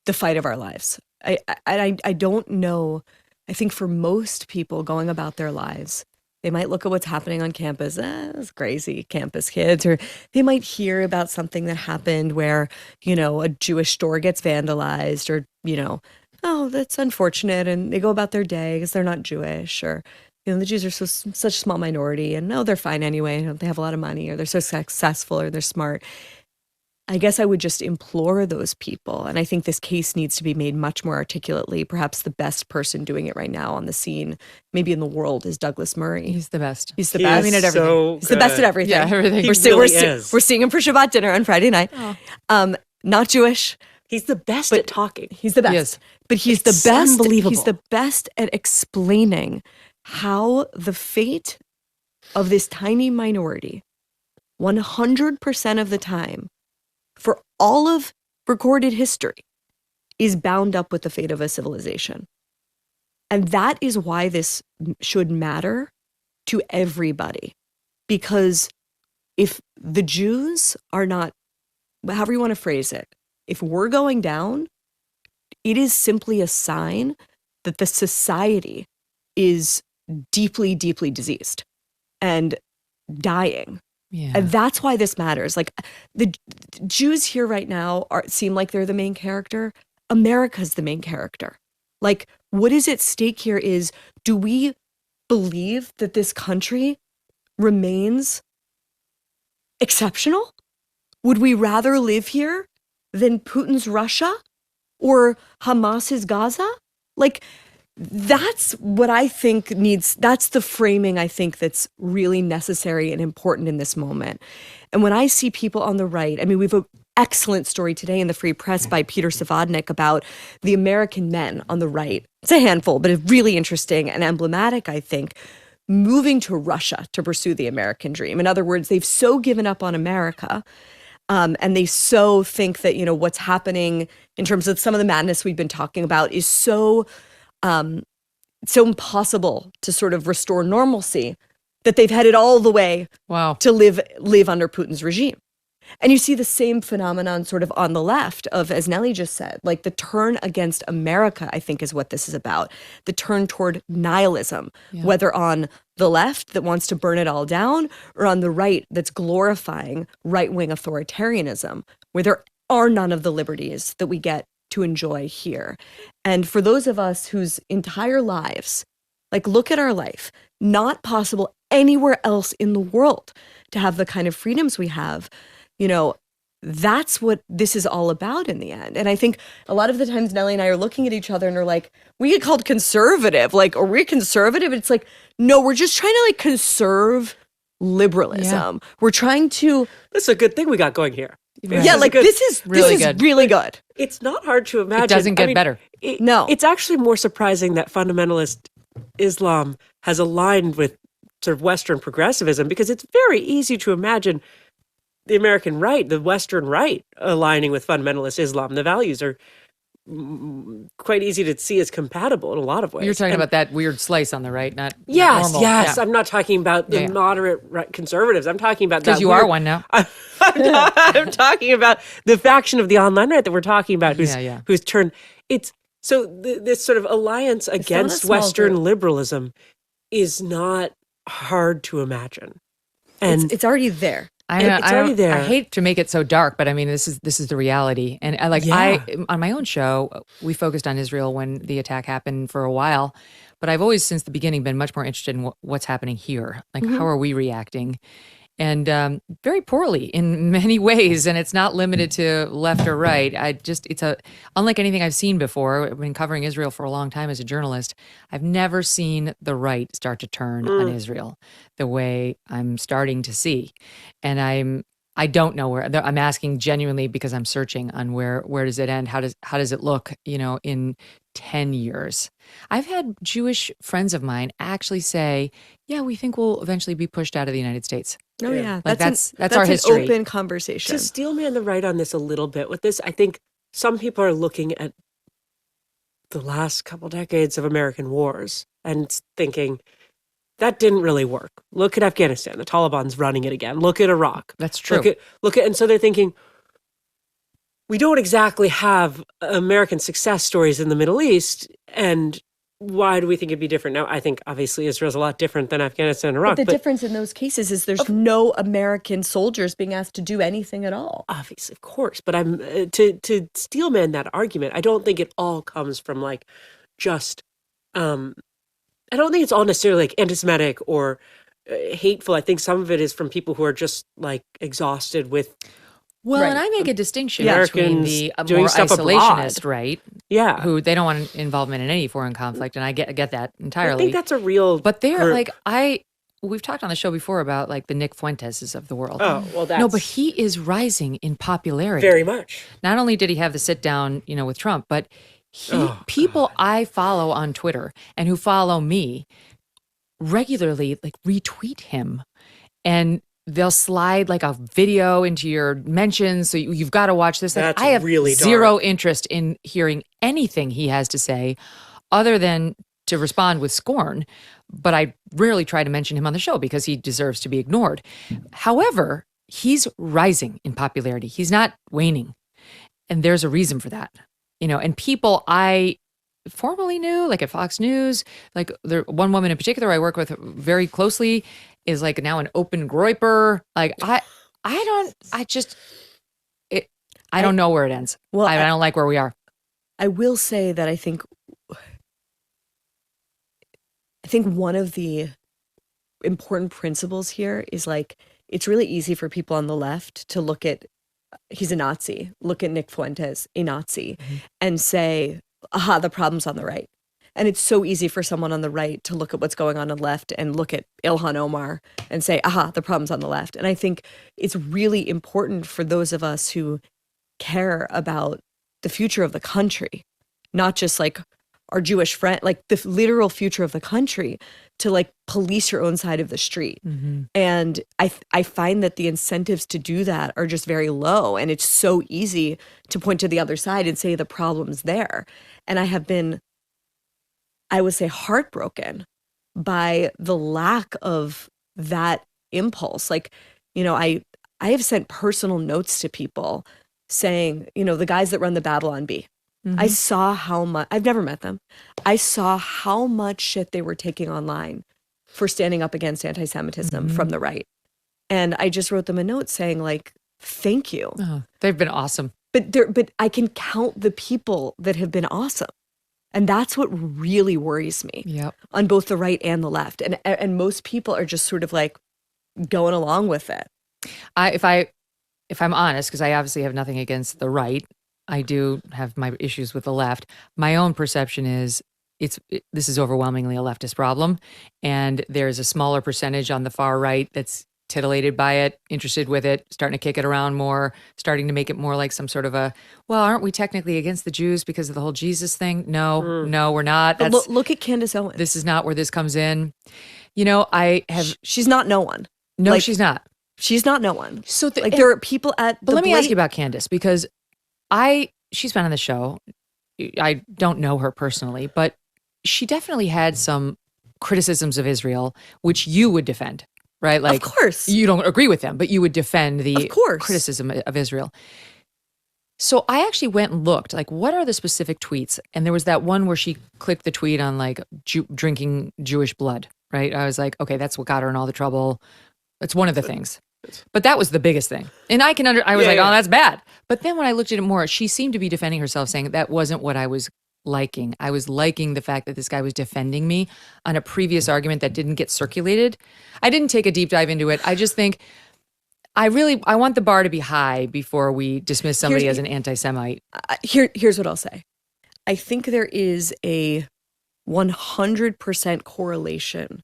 the fight of our lives. I don't know. I think for most people going about their lives, they might look at what's happening on campus. It's crazy, campus kids. Or they might hear about something that happened where, a Jewish store gets vandalized, or, oh, that's unfortunate. And they go about their day because they're not Jewish, or, the Jews are such a small minority, and no, they're fine anyway. They have a lot of money, or they're so successful, or they're smart. I guess I would just implore those people, and I think this case needs to be made much more articulately. Perhaps the best person doing it right now on the scene, maybe in the world, is Douglas Murray. He's the best. He's the He best. is I mean, at everything. so He's the best at good. everything. Yeah, everything. He We're really is. we're seeing him for Shabbat dinner on Friday night. Not Jewish. He's the best at talking. He's the best. He is. But he's It's the best. unbelievable. He's the best at explaining how the fate of this tiny minority, 100% of the time, for all of recorded history, is bound up with the fate of a civilization. And that is why this should matter to everybody. Because if the Jews are not, however you want to phrase it, if we're going down, it is simply a sign that the society is deeply, deeply diseased and dying. Yeah. And that's why this matters. Like, the Jews here right now seem like they're the main character. America's the main character. Like, what is at stake here is, do we believe that this country remains exceptional? Would we rather live here than Putin's Russia or Hamas's Gaza? Like, that's what I think that's the framing I think that's really necessary and important in this moment. And when I see people on the right, I mean, we have an excellent story today in the Free Press by Peter Savodnik about the American men on the right. It's a handful, but it's really interesting and emblematic, I think, moving to Russia to pursue the American dream. In other words, they've so given up on America, and they so think that, what's happening in terms of some of the madness we've been talking about is so impossible to sort of restore normalcy, that they've headed all the way to live under Putin's regime. And you see the same phenomenon sort of on the left of, as Nellie just said, like the turn against America, I think, is what this is about. The turn toward nihilism, whether on the left that wants to burn it all down, or on the right that's glorifying right-wing authoritarianism, where there are none of the liberties that we get to enjoy here. And for those of us whose entire lives, like, look at our life, not possible anywhere else in the world to have the kind of freedoms we have, that's what this is all about in the end. And I think a lot of the times Nellie and I are looking at each other and are like, we get called conservative. Like, are we conservative? It's like, no, we're just trying to conserve liberalism. Yeah. We're trying to. That's a good thing we got going here. Right. Yeah, this is really good. It's not hard to imagine. It doesn't get better. No. It's actually more surprising that fundamentalist Islam has aligned with sort of Western progressivism, because it's very easy to imagine the American right, the Western right, aligning with fundamentalist Islam. The values are quite easy to see as compatible in a lot of ways. You're talking about that weird slice on the right, not yes, normal. yes. Yeah. I'm not talking about the moderate right conservatives. I'm talking about that. Because you are one now. I'm talking about the faction of the online right that we're talking about, who's turned. It's so this sort of alliance against Western liberalism is not hard to imagine, and it's already there. It's already there. I hate to make it so dark, but I mean, this is the reality. And on my own show, we focused on Israel when the attack happened for a while, but I've always, since the beginning, been much more interested in what's happening here. Like, how are we reacting? And very poorly in many ways. And it's not limited to left or right. It's unlike anything I've seen before. I've been covering Israel for a long time as a journalist. I've never seen the right start to turn on Israel the way I'm starting to see. And I don't know where. I'm asking genuinely because I'm searching on where does it end? How does it look, in 10 years? I've had Jewish friends of mine actually say, yeah, we think we'll eventually be pushed out of the United States. Oh yeah, like that's our history. An open conversation. To steelman the right on this a little bit with this, I think some people are looking at the last couple decades of American wars and thinking, that didn't really work. Look at Afghanistan. The Taliban's running it again. Look at Iraq. That's true. And so they're thinking, we don't exactly have American success stories in the Middle East, and why do we think it'd be different? Now, I think obviously Israel's a lot different than Afghanistan and Iraq. But the difference in those cases is there's no American soldiers being asked to do anything at all. Obviously, of course. But I'm to steelman that argument, I don't think it all comes from like just, I don't think it's all necessarily like anti-Semitic or hateful. I think some of it is from people who are just like exhausted with. Well, Right. and I make a distinction Americans between the doing more stuff isolationist, abroad. right? Yeah. Who they don't want involvement in any foreign conflict, and I get that I entirely. think that's a real. But they're group. like we've talked on the show before about like the Nick Fuenteses of the world. Oh, well, that's. No, but he is rising in popularity. very much. Not only did he have the sit down, with Trump, but people I follow on Twitter and who follow me regularly like retweet him, and they'll slide like a video into your mentions. So you've got to watch this. Like, That's I have really zero dark. interest in hearing anything he has to say other than to respond with scorn. But I rarely try to mention him on the show because he deserves to be ignored. However, he's rising in popularity. He's not waning. And there's a reason for that. And people I formerly knew, like at Fox News, like one woman in particular I work with very closely is like now an open groiper. Like I don't know where it ends. Well, I don't like where we are. I will say that I think one of the important principles here is like it's really easy for people on the left to look at he's a Nazi, look at Nick Fuentes, a Nazi, and say, aha, the problem's on the right. And it's so easy for someone on the right to look at what's going on the left and look at Ilhan Omar and say, aha, the problem's on the left. And I think it's really important for those of us who care about the future of the country, not just like our Jewish friend, like the literal future of the country, to like police your own side of the street. And I find that the incentives to do that are just very low. And it's so easy to point to the other side and say the problem's there. And I have been, I would say, heartbroken by the lack of that impulse. Like, I have sent personal notes to people saying, the guys that run the Babylon Bee, I saw how much, I've never met them. I saw how much shit they were taking online for standing up against anti-Semitism from the right. And I just wrote them a note saying like, thank you. Oh, they've been awesome. But I can count the people that have been awesome. And that's what really worries me. Yep. On both the right and the left. And most people are just sort of like going along with it. If I'm honest, because I obviously have nothing against the right, I do have my issues with the left. My own perception is this is overwhelmingly a leftist problem, and there's a smaller percentage on the far right that's titillated by it, interested with it, starting to kick it around more, starting to make it more like some sort of aren't we technically against the Jews because of the whole Jesus thing? No, we're not. But look at Candace Owens. This is not where this comes in. She's not no one. No, she's not. She's not no one. So there are people at. But let me ask you about Candace, because she's been on the show. I don't know her personally, but she definitely had some criticisms of Israel, which you would defend, right? Like, of course. You don't agree with them, but you would defend the criticism of Israel. So I actually went and looked, like, what are the specific tweets? And there was that one where she clicked the tweet on like drinking Jewish blood, right? I was like, okay, that's what got her in all the trouble. It's one of the things. But that was the biggest thing. And I was like, oh, that's bad. But then when I looked at it more, she seemed to be defending herself, saying that wasn't what I was liking. I was liking the fact that this guy was defending me on a previous argument that didn't get circulated. I didn't take a deep dive into it. I just think I want the bar to be high before we dismiss somebody as an anti-Semite. Here's what I'll say. I think there is a 100% correlation,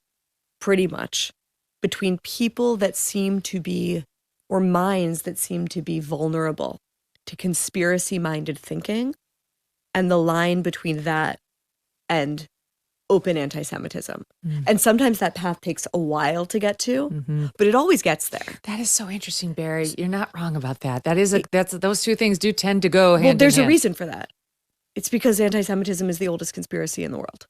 pretty much, between people that seem to be, or minds that seem to be vulnerable to conspiracy-minded thinking, and the line between that and open anti-Semitism. And sometimes that path takes a while to get to, but it always gets there. That is so interesting, Barry. You're not wrong about that. That's those two things do tend to go hand in hand. There's a reason for that. It's because anti-Semitism is the oldest conspiracy in the world.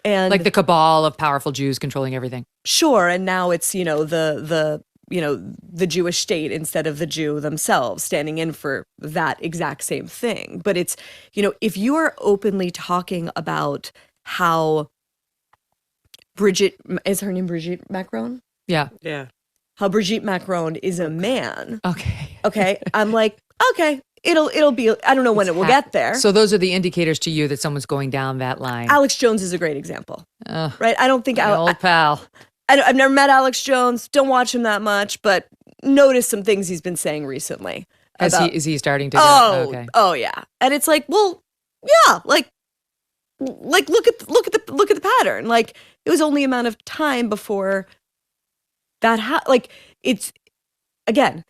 And Like the cabal of powerful Jews controlling everything. sure, and now it's, the Jewish state instead of the Jew themselves standing in for that exact same thing. But it's, if you are openly talking about how is her name Brigitte Macron? Yeah. Yeah. How Brigitte Macron is a man. Okay. Okay. I'm like, okay, it'll be, I don't know when it will get there. So those are the indicators to you that someone's going down that line. Alex Jones is a great example, right? I don't think My old pal. I've never met Alex Jones. Don't watch him that much, but notice some things he's been saying recently. Is he starting to? Oh yeah, and it's like, well, yeah, like look at the pattern. Like it was only a amount of time before that. Like it's again.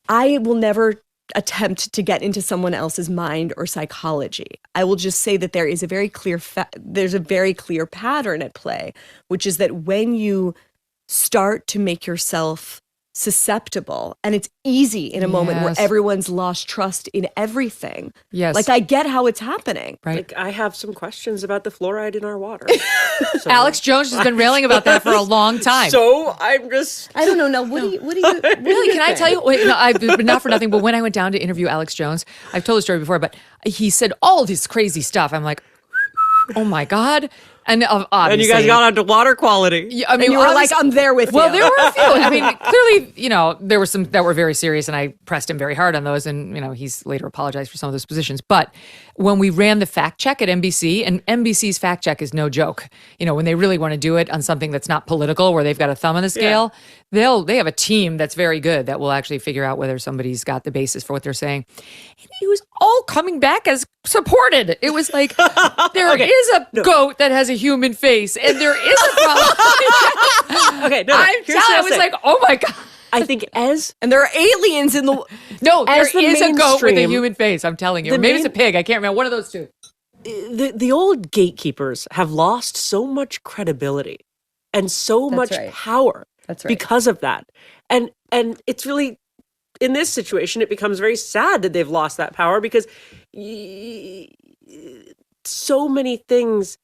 I will never attempt to get into someone else's mind or psychology. I will just say that there is a very clear there's a very clear pattern at play, which is that when you start to make yourself susceptible, and it's easy in a moment where Yes. everyone's lost trust in everything. Yes. Like I get how it's happening. Right. Like I have some questions about the fluoride in our water. So- Alex Jones has been railing about that for a long time. So I'm just I don't know. Now, what do you Really, can I tell you? Wait, no, I've not for nothing, but when I went down to interview Alex Jones, I've told the story before, but he said all this crazy stuff. I'm like, oh my God. And obviously, and you guys got onto water quality. Yeah, I mean, and you were like, obviously- I'm there with Well, you. there were a few. I mean, clearly, there were some that were very serious, and I pressed him very hard on those. And he's later apologized for some of those positions. But when we ran the fact check at NBC, and NBC's fact check is no joke. When they really want to do it on something that's not political, where they've got a thumb on the scale, they have a team that's very good that will actually figure out whether somebody's got the basis for what they're saying. And it was all coming back as supported. It was like there is a goat that has a human face, and there is a problem. Okay, no, I'm here's telling you, I what I'll was say. like, oh my God. I think as and there are aliens in the. No, there As the is a goat with a mainstream- human face. I'm telling you. Or the maybe it's a main- pig. I can't remember. One of those two. the old gatekeepers have lost so much credibility and so That's much right. power That's right. because of that. And it's really in this situation it becomes very sad that they've lost that power because so many things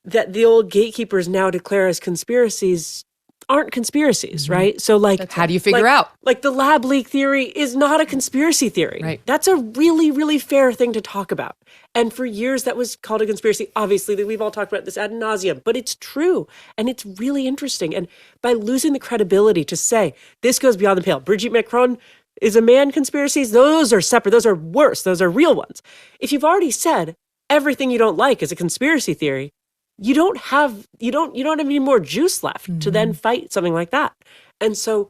that the old gatekeepers now declare as conspiracies aren't conspiracies, right? So like How do you figure out? Like the lab leak theory is not a conspiracy theory. Right. That's a really, really fair thing to talk about. And for years that was called a conspiracy. Obviously, that we've all talked about this ad nauseum, but it's true. And it's really interesting. And by losing the credibility to say, this goes beyond the pale, Brigitte Macron is a man conspiracies, those are separate, those are worse, those are real ones. If you've already said everything you don't like is a conspiracy theory, you don't have any more juice left to then fight something like that. And so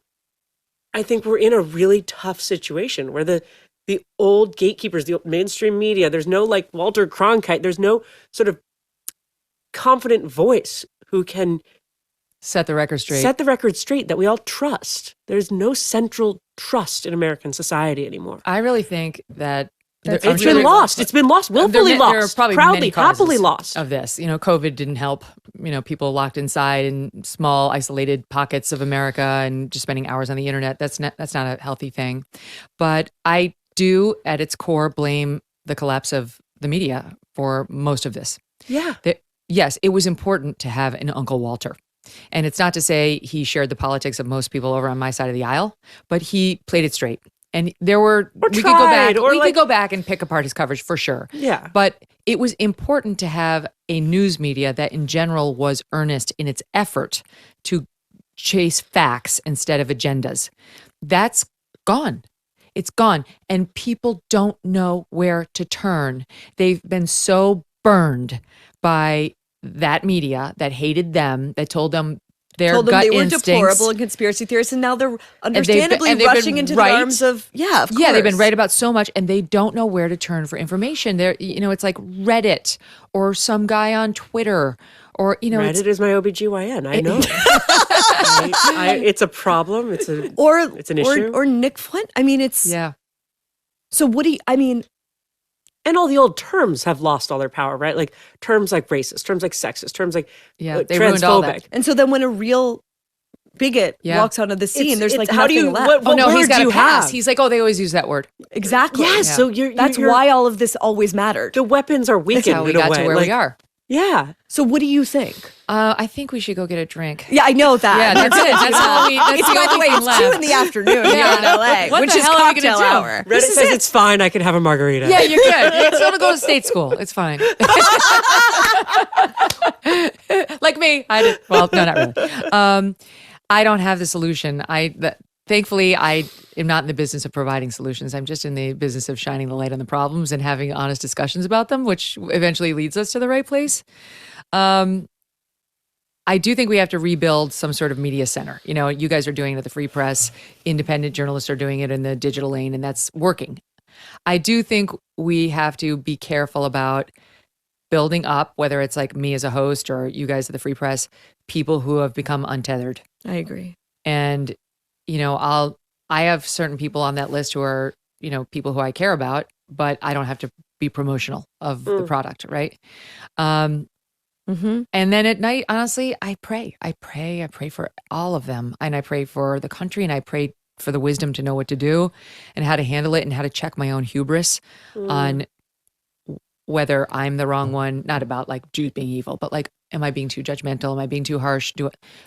I think we're in a really tough situation where the old gatekeepers, the mainstream media, there's no like Walter Cronkite, there's no sort of confident voice who can Set the record straight. set the record straight that we all trust. There's no central trust in American society anymore. I really think that It's been lost. It's been lost, willfully There are lost, probably proudly, many causes happily lost. of this. COVID didn't help. People locked inside in small, isolated pockets of America and just spending hours on the internet. That's not a healthy thing. But I do, at its core, blame the collapse of the media for most of this. Yeah. Yes, it was important to have an Uncle Walter. And it's not to say he shared the politics of most people over on my side of the aisle, but he played it straight. And there were we tried, could go back and pick apart his coverage for sure. Yeah. But it was important to have a news media that in general was earnest in its effort to chase facts instead of agendas. That's gone. It's gone. And people don't know where to turn. They've been so burned by that media that hated them, that told them their Told them gut they were instincts. deplorable and conspiracy theorists, and now they're understandably and they've been rushing into right. the arms of of course. Yeah, they've been right about so much, and they don't know where to turn for information. They're, it's like Reddit or some guy on Twitter, or Reddit is my OBGYN. I know. It's a problem. It's an issue. or Nick Flint. I mean, it's yeah. So what do you? I mean, And all the old terms have lost all their power, right? Like terms like racist, terms like sexist, terms like Yeah, they ruined all that. and so then when a real bigot Yeah. walks onto the scene. There's like how do nothing you left. what Oh no, word he's got do a you pass. have? He's like, oh, they always use that word. Exactly. Yes, Yeah. so you're That's you're- why all of this always mattered. the weapons are That's weakened how we in a got way. to where like, we are. Yeah. So what do you think? I think we should go get a drink. Yeah, I know that. Yeah, that's it. That's all we. That's It's the by the only way, thing it's left. 2 in the afternoon here in LA, What which the is hell are we gonna cocktail do? hour. Reddit says it's fine. I can have a margarita. Yeah, you're good. It's going to go to state school. It's fine. Like me, I did. Well, no, not really. I don't have the solution. Thankfully, I am not in the business of providing solutions. I'm just in the business of shining the light on the problems and having honest discussions about them, which eventually leads us to the right place. I do think we have to rebuild some sort of media center. You know, you guys are doing it at the Free Press. Independent journalists are doing it in the digital lane, and that's working. I do think we have to be careful about building up, whether it's like me as a host or you guys at the Free Press, people who have become untethered. I agree. And, you know, I have certain people on that list who are, you know, people who I care about, but I don't have to be promotional of the product, right? And then at night, honestly, I pray for all of them. And I pray for the country, and I pray for the wisdom to know what to do and how to handle it and how to check my own hubris on whether I'm the wrong one, not about like Jews being evil, but like, am I being too judgmental? Am I being too harsh?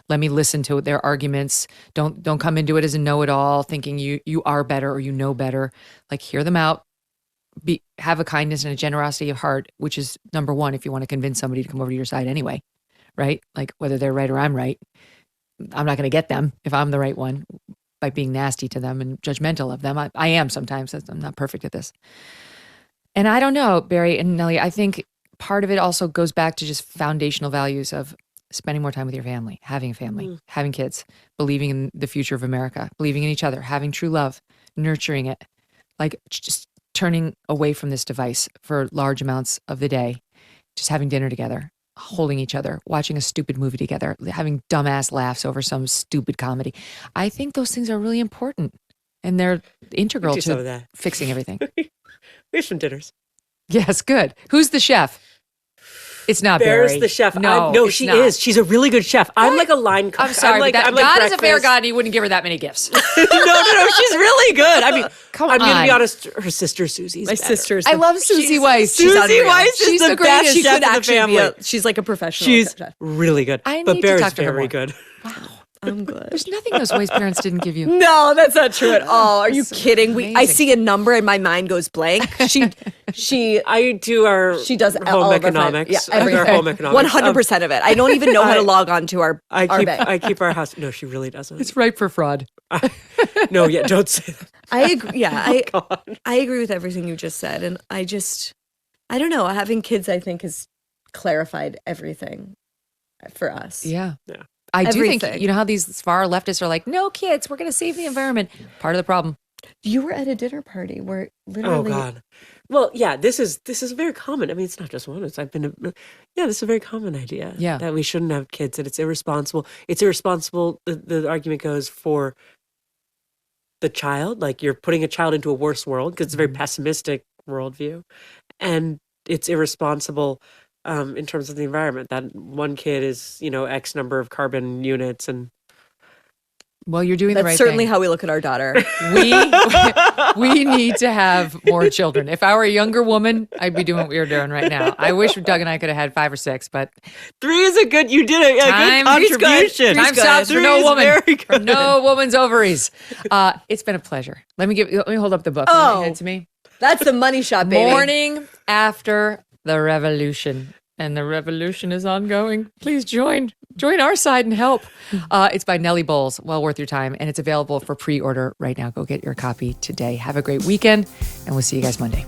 Let me listen to their arguments. Don't come into it as a know-it-all, thinking you are better or you know better. Like, hear them out. Have a kindness and a generosity of heart, which is number one if you want to convince somebody to come over to your side anyway, right? Like, whether they're right or I'm right, I'm not going to get them if I'm the right one by being nasty to them and judgmental of them. I am sometimes. I'm not perfect at this. And I don't know, Bari and Nellie, I think part of it also goes back to just foundational values of spending more time with your family, having a family, having kids, believing in the future of America, believing in each other, having true love, nurturing it, like just turning away from this device for large amounts of the day, just having dinner together, holding each other, watching a stupid movie together, having dumbass laughs over some stupid comedy. I think those things are really important, and they're integral to fixing everything. We have some dinners. Yes, good. Who's the chef? It's not Bear's Bari. the chef. No, she not. is. She's a really good chef. I'm like a line cook. I'm sorry, but I'm God is a fair breakfast. God, and he wouldn't give her that many gifts. No. She's really good. I mean, I'm going to be on. honest. Her sister Susie's My better. sister's. I love Susie Weiss. Susie unreal. Weiss is She's the the best greatest. She chef could in the actually family. she's like a professional. She's chef. really good. I But need to Bear's talk to her very more. good. I'm good. There's nothing those Weiss parents didn't give you. No, that's not true at all. Are you That's kidding? I amazing. see a number and my mind goes blank. I do our She does home all of her economics. Yeah, everything. Our home economics. 100% of it. I don't even know how to log on to our bank. I keep our house. No, she really doesn't. It's ripe for fraud. No, yeah, don't say that. I agree. Yeah, God. I agree with everything you just said, and I don't know. Having kids, I think, has clarified everything for us. Yeah. Yeah. I do Everything. think, you know how these far leftists are like, no kids, we're going to save the environment. Part of the problem. You were at a dinner party where literally. Oh God. Well, yeah, this is very common. I mean, it's not just one. This is a very common idea. Yeah. That we shouldn't have kids, that it's irresponsible. It's irresponsible. The argument goes for the child, like you're putting a child into a worse world because it's a very pessimistic worldview, and it's irresponsible in terms of the environment. That one kid is, X number of carbon units, and Well, you're doing the That's right certainly thing. how we look at our daughter. We need to have more children. If I were a younger woman, I'd be doing what we were doing right now. I wish Doug and I could have had 5 or 6, but 3 is a good. You did a good contribution. Time stops for 3 no is woman. very For good. no woman's ovaries. It's been a pleasure. Let me hold up the book. Oh. Hand it to me. That's the money shot, baby. Morning after the revolution. And the revolution is ongoing. Please join our side and help. It's by Nellie Bowles. Well worth your time. And it's available for pre-order right now. Go get your copy today. Have a great weekend, and we'll see you guys Monday.